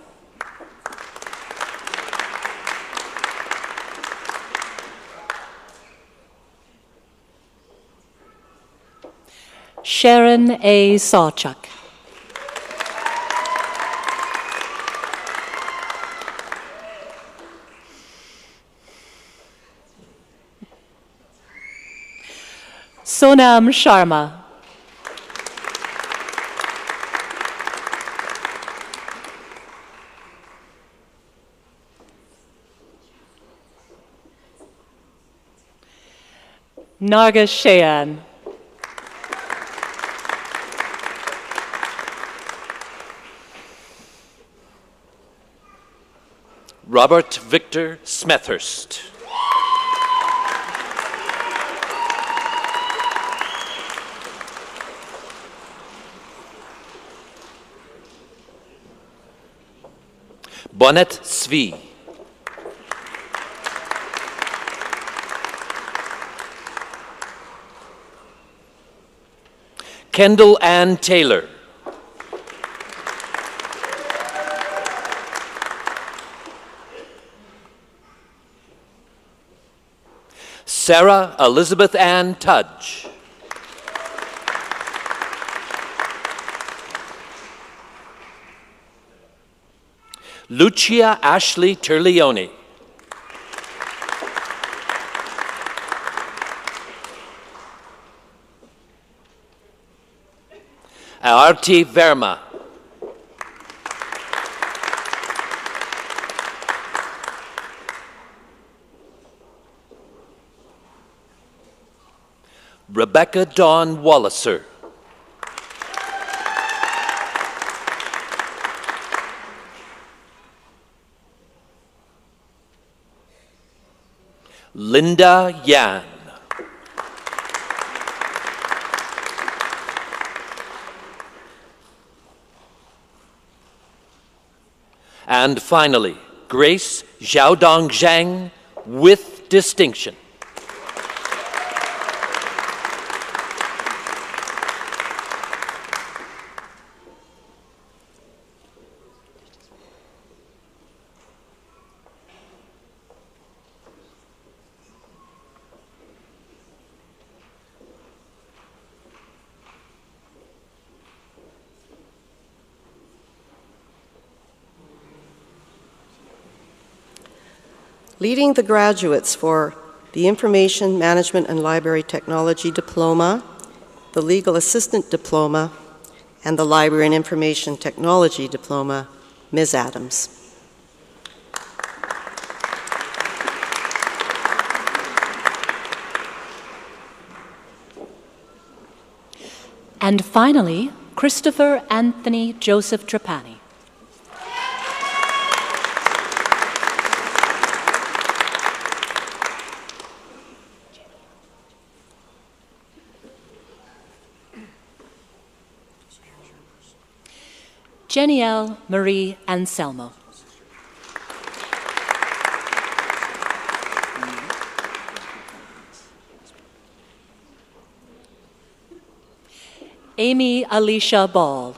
Sharon A. Sawchuk. Sonam Sharma. Narga Shayan. Robert Victor Smethurst. Bonnet Svi. Kendall Ann Taylor. Sarah Elizabeth Ann Tudge. Lucia Ashley Turlioni. Arti Verma. Rebecca Dawn Walliser. Linda Yan. And finally, Grace Xiaodong Zhang with distinction. Leading the graduates for the Information Management and Library Technology Diploma, the Legal Assistant Diploma, and the Library and Information Technology Diploma, Ms. Adams. And finally, Christopher Anthony Joseph Trapani. Jenielle Marie Anselmo. Amy Alicia Ball.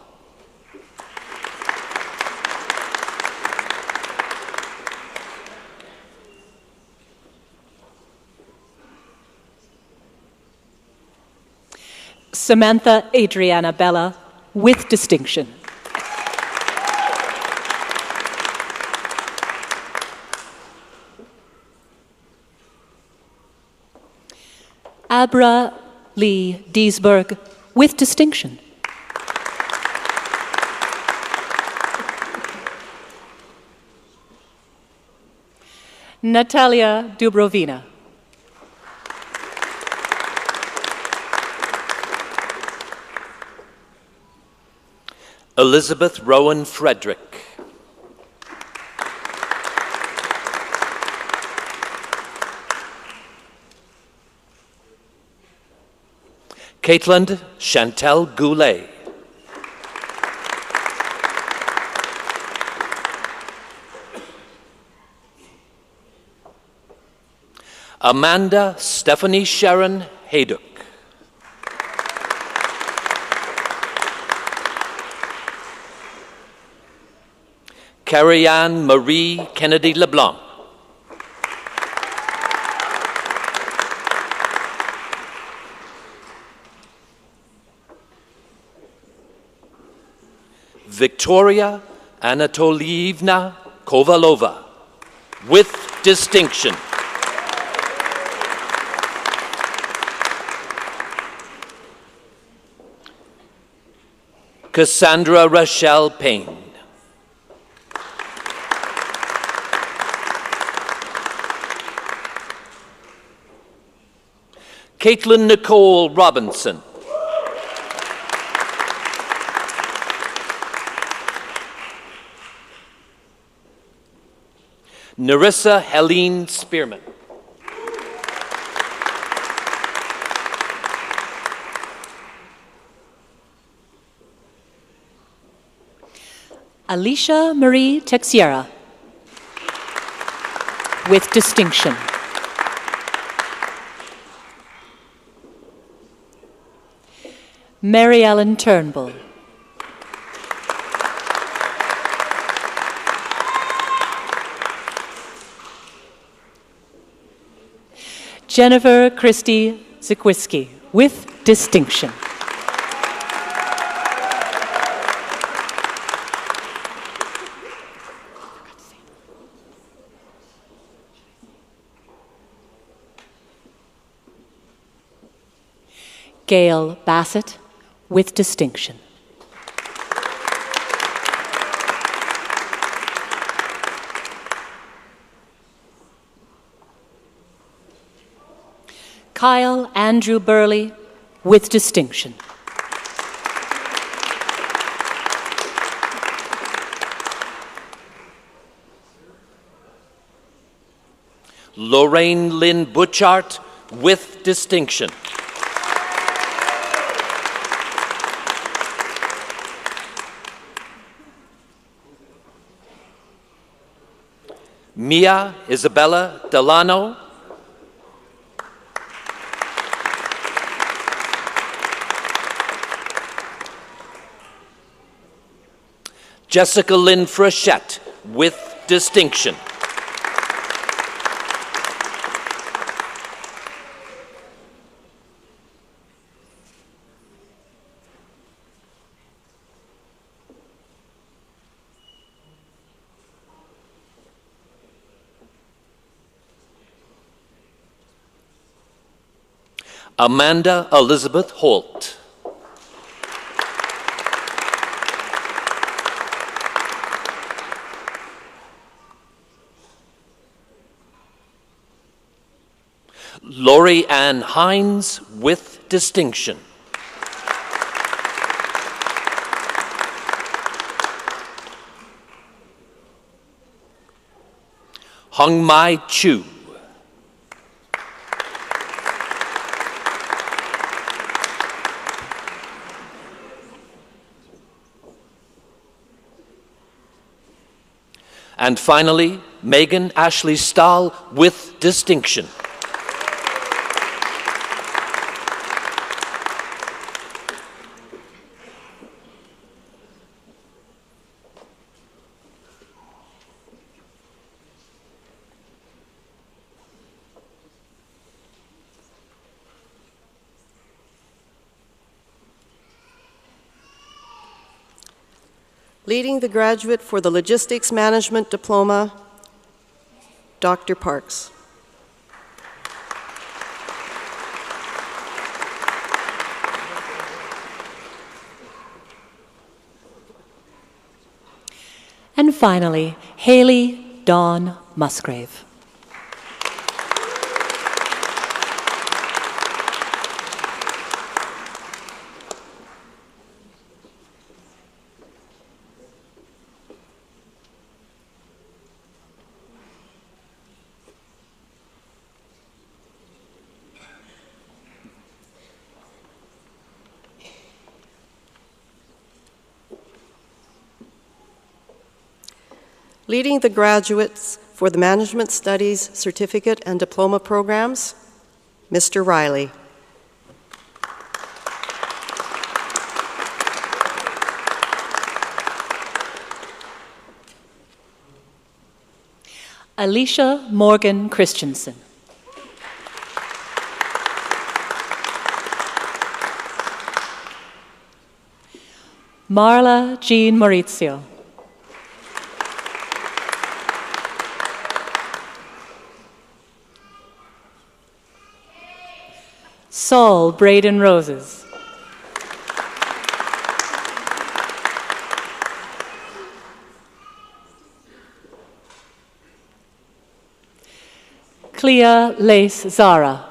Samantha Adriana Bella, with distinction. Abra Lee Diesberg, with distinction. Natalia Dubrovina. Elizabeth Rowan Frederick. Caitlin Chantel Goulet. Amanda Stephanie Sharon Hayduck. Carrie-Anne Marie Kennedy LeBlanc. Victoria Anatolievna Kovalova, with distinction. Cassandra Rochelle Payne. Caitlin Nicole Robinson. Narissa Helene Spearman. Alicia Marie Texiera, with distinction. Mary Ellen Turnbull. Jennifer Christie Zakwiski, with distinction. Gail Bassett, with distinction. Kyle Andrew Burley, with distinction. Lorraine Lynn Butchart, with distinction. Mia Isabella Delano. Jessica Lynn Frechette, with distinction. Amanda Elizabeth Holt. Lori Ann Hines, with distinction. Hung Mai Chu. And finally, Megan Ashley Stahl, with distinction. Leading the graduate for the Logistics Management Diploma, Dr. Parks. And finally, Haley Dawn Musgrave. Leading the graduates for the Management Studies Certificate and Diploma programs, Mr. Riley. Alicia Morgan Christensen. Marla Jean Maurizio. Saul Braden Roses. Clea Lace Zara.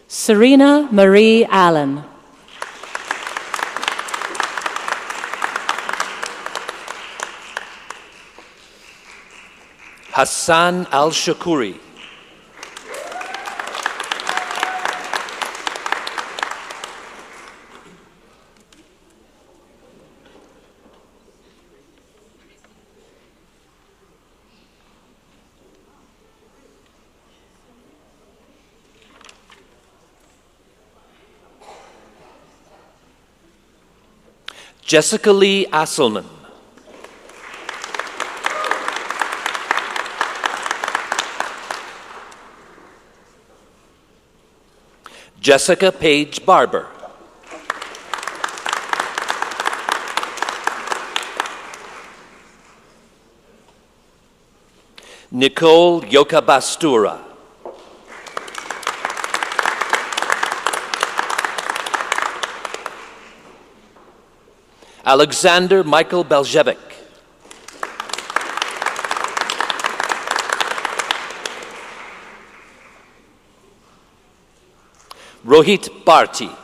Serena Marie Allen. Hassan Al-Shakuri. Jessica Lee Asselman. Jessica Page Barber. Nicole Yokabastura. Alexander Michael Beljevic. Rohit Bharti.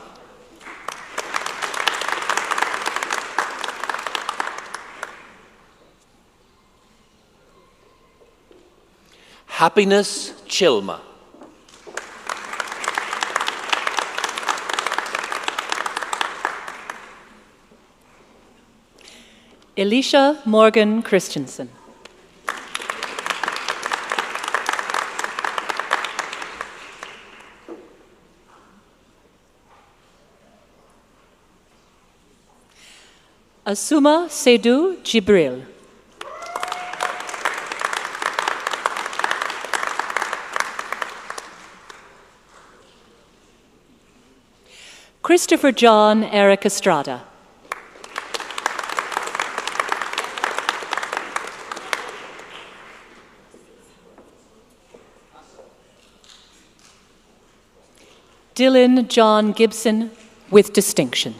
Happiness Chilma. Alicia Morgan Christensen. Asuma Seydou Jibril. Christopher John Eric Estrada. Dylan John Gibson with distinction.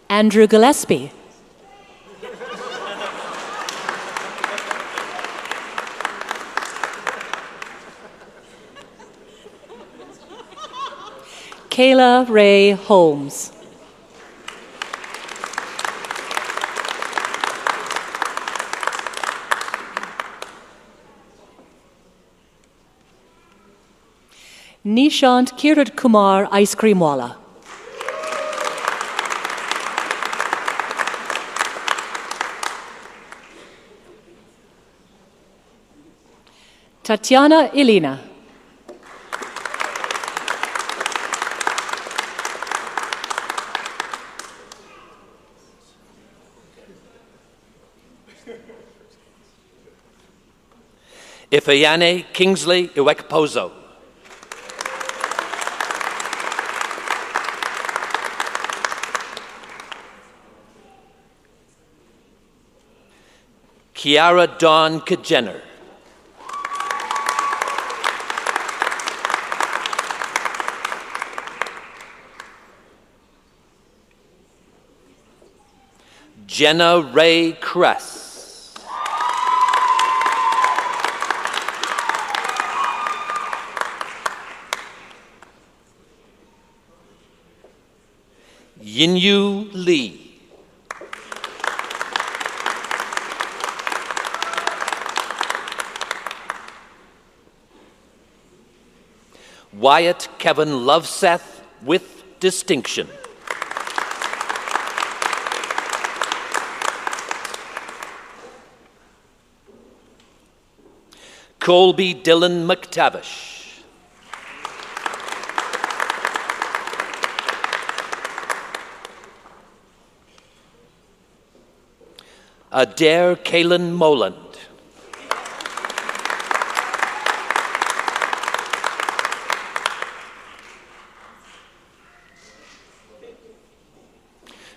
Andrew Gillespie. Kayla Ray Holmes. Nishant Kirat Kumar Ice Cream Wala. Tatiana Ilina. Ifeanyi Kingsley Iwekpozo. Kiara Dawn Kajenner. Jenna Ray Kress. Yinyu Lee. Wyatt Kevin Loveseth with distinction. Colby Dylan McTavish. Adair Kaylin Moland.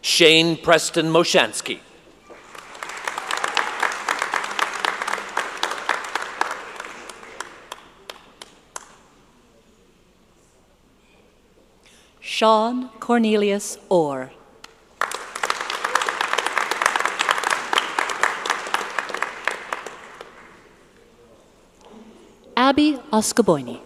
Shane Preston Moshansky. Sean Cornelius Orr. Abby Oskaboini.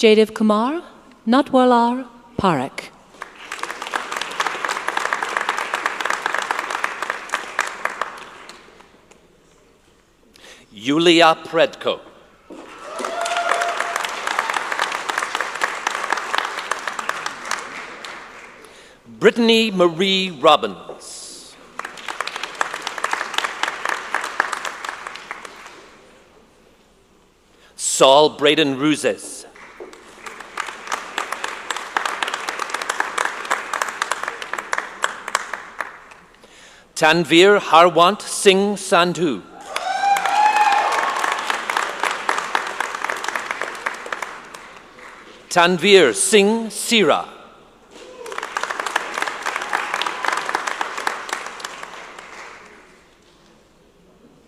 Jadav Kumar Natwalar Parekh. Yulia Predko. Brittany Marie Robbins. Saul Braden Ruzes. Tanvir Harwant Singh Sandhu. Tanvir Singh Sira.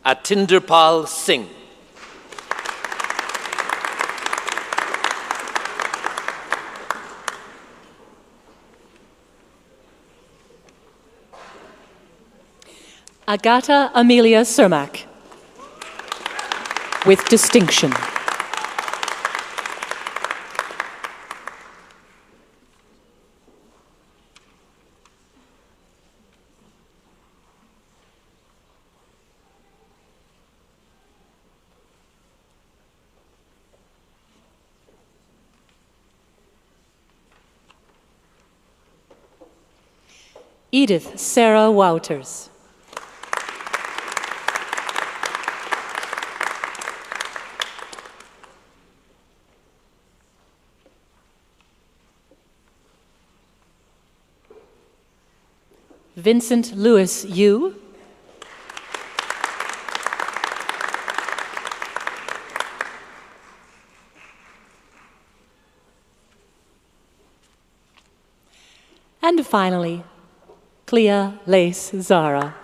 Atinderpal Singh. Agata Amelia Cermak with distinction. Edith Sarah Wouters. Vincent Lewis Yu. And finally, Clea Lace Zara.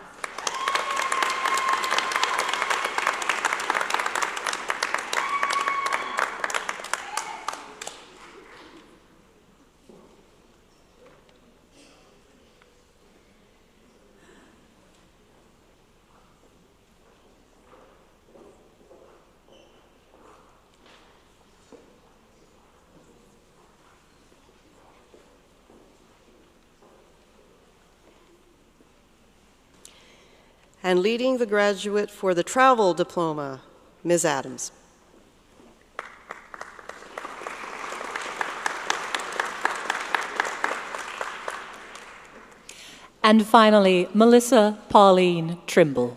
And leading the graduate for the travel diploma, Ms. Adams. And finally, Melissa Pauline Trimble.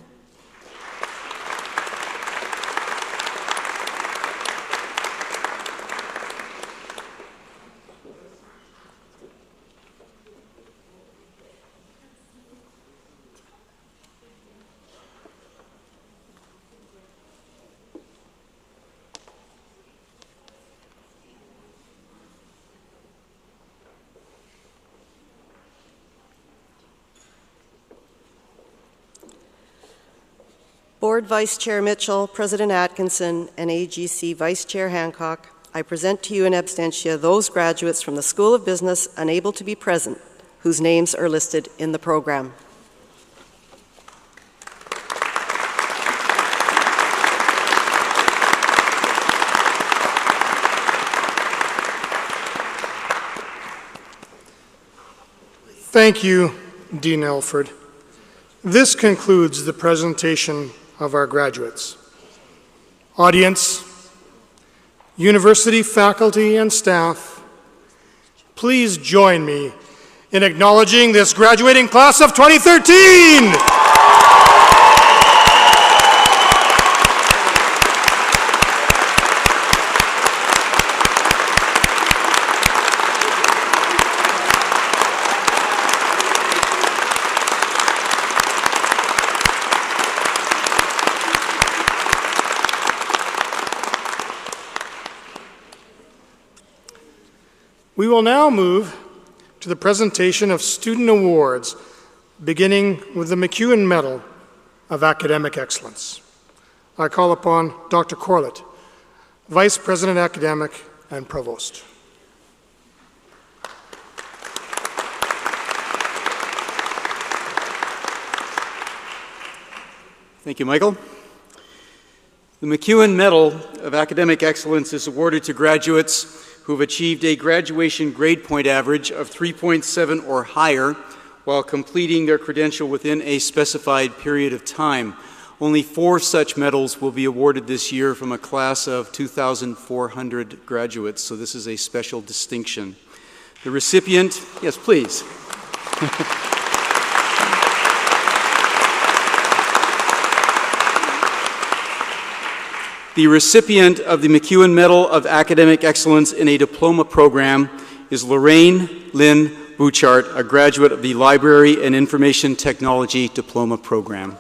Board Vice Chair Mitchell, President Atkinson, and AGC Vice Chair Hancock, I present to you in absentia those graduates from the School of Business unable to be present, whose names are listed in the program. Thank you, Dean Elford. This concludes the presentation of our graduates. Audience, university faculty and staff, please join me in acknowledging this graduating class of 2013. We will now move to the presentation of student awards, beginning with the MacEwan Medal of Academic Excellence. I call upon Dr. Corlett, Vice President Academic and Provost. Thank you, Michael. The MacEwan Medal of Academic Excellence is awarded to graduates who have achieved a graduation grade point average of 3.7 or higher while completing their credential within a specified period of time. Only 4 such medals will be awarded this year from a class of 2,400 graduates, so this is a special distinction. The recipient, yes, please. The recipient of the MacEwan Medal of Academic Excellence in a diploma program is Lorraine Lynn Bouchart, a graduate of the Library and Information Technology Diploma Program.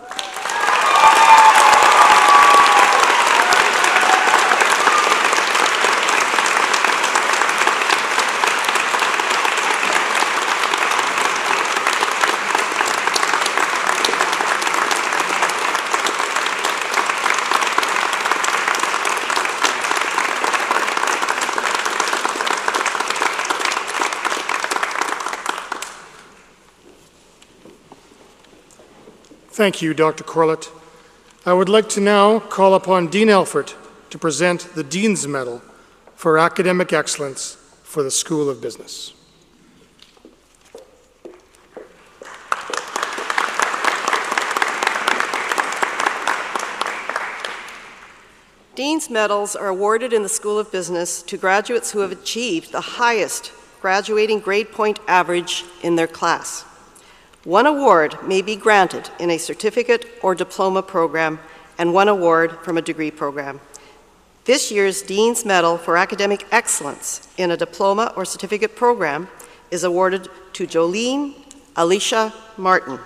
Thank you, Dr. Corlett. I would like to now call upon Dean Elfert to present the Dean's Medal for Academic Excellence for the School of Business. Dean's medals are awarded in the School of Business to graduates who have achieved the highest graduating grade point average in their class. 1 award may be granted in a certificate or diploma program and 1 award from a degree program. This year's Dean's Medal for Academic Excellence in a diploma or certificate program is awarded to Jolene Alicia Martin,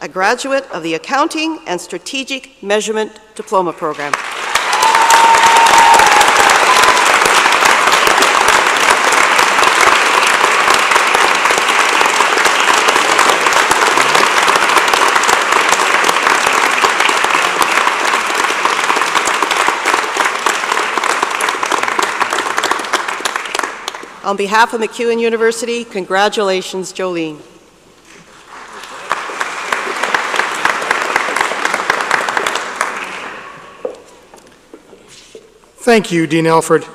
a graduate of the Accounting and Strategic Measurement Diploma Program. On behalf of MacEwan University, congratulations, Jolene. Thank you, Dean Elfert.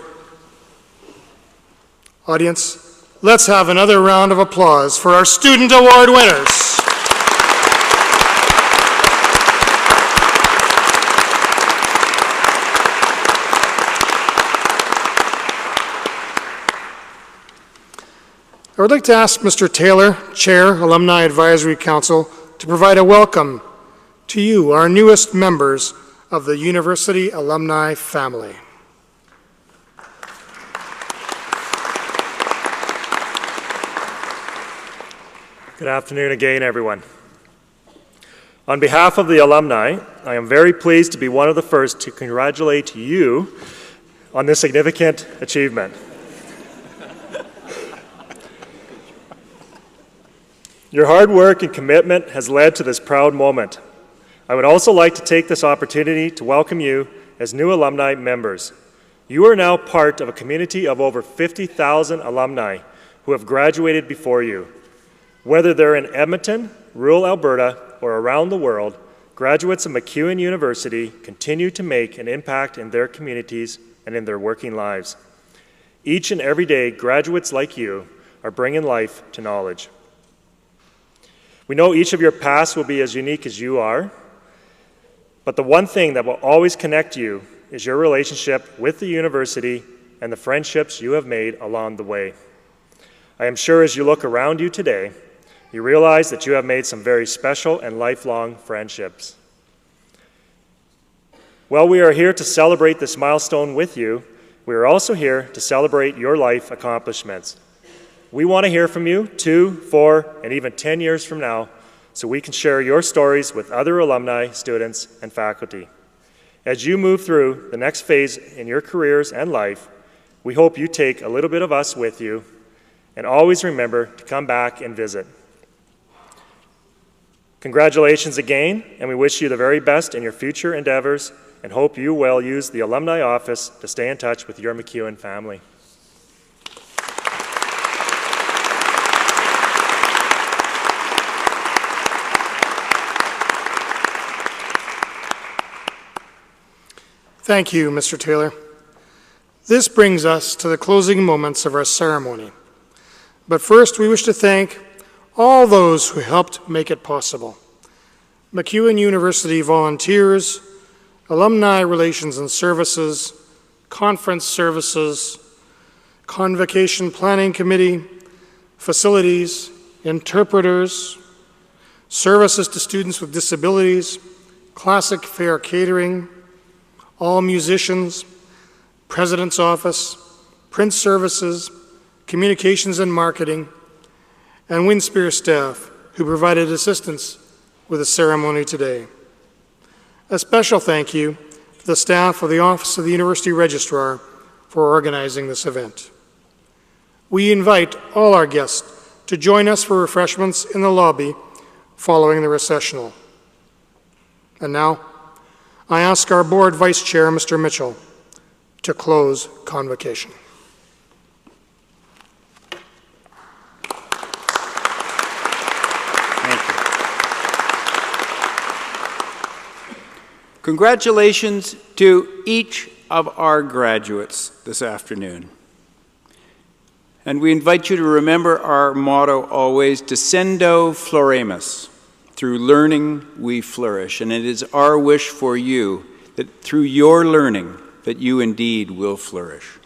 Audience, let's have another round of applause for our Student Award winners. I would like to ask Mr. Taylor, Chair, Alumni Advisory Council, to provide a welcome to you, our newest members of the University Alumni family. Good afternoon again, everyone. On behalf of the alumni, I am very pleased to be one of the first to congratulate you on this significant achievement. Your hard work and commitment has led to this proud moment. I would also like to take this opportunity to welcome you as new alumni members. You are now part of a community of over 50,000 alumni who have graduated before you. Whether they're in Edmonton, rural Alberta, or around the world, graduates of MacEwan University continue to make an impact in their communities and in their working lives. Each and every day, graduates like you are bringing life to knowledge. We know each of your paths will be as unique as you are, but the one thing that will always connect you is your relationship with the university and the friendships you have made along the way. I am sure as you look around you today, you realize that you have made some very special and lifelong friendships. While we are here to celebrate this milestone with you, we are also here to celebrate your life accomplishments. We want to hear from you 2, 4, and even 10 years from now so we can share your stories with other alumni, students, and faculty. As you move through the next phase in your careers and life, we hope you take a little bit of us with you, and always remember to come back and visit. Congratulations again, and we wish you the very best in your future endeavors, and hope you will use the Alumni Office to stay in touch with your MacEwan family. Thank you, Mr. Taylor. This brings us to the closing moments of our ceremony. But first, we wish to thank all those who helped make it possible. MacEwan University volunteers, Alumni Relations and Services, Conference Services, Convocation Planning Committee, Facilities, Interpreters, Services to Students with Disabilities, Classic Fare Catering, all musicians, President's Office, Print Services, Communications and Marketing, and Winspear staff who provided assistance with the ceremony today. A special thank you to the staff of the Office of the University Registrar for organizing this event. We invite all our guests to join us for refreshments in the lobby following the recessional. And now, I ask our Board Vice Chair, Mr. Mitchell, to close Convocation. Congratulations to each of our graduates this afternoon. And we invite you to remember our motto always, Descendo Floremus. Through learning, we flourish. And it is our wish for you that through your learning, that you indeed will flourish.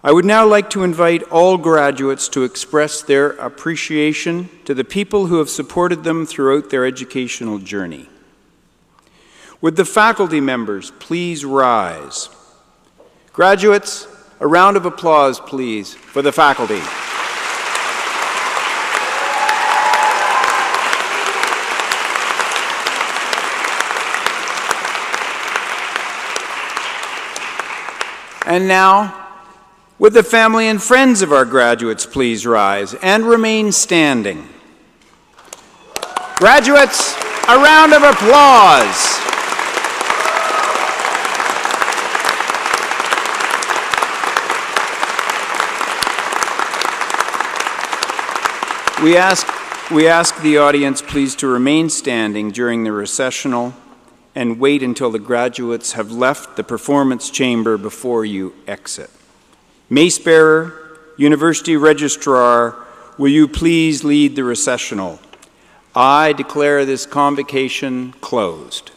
I would now like to invite all graduates to express their appreciation to the people who have supported them throughout their educational journey. Would the faculty members please rise? Graduates, a round of applause, please, for the faculty. And now, would the family and friends of our graduates please rise and remain standing? Graduates, a round of applause. We ask the audience please to remain standing during the recessional and wait until the graduates have left the performance chamber before you exit. Mace bearer, University Registrar, will you please lead the recessional? I declare this convocation closed.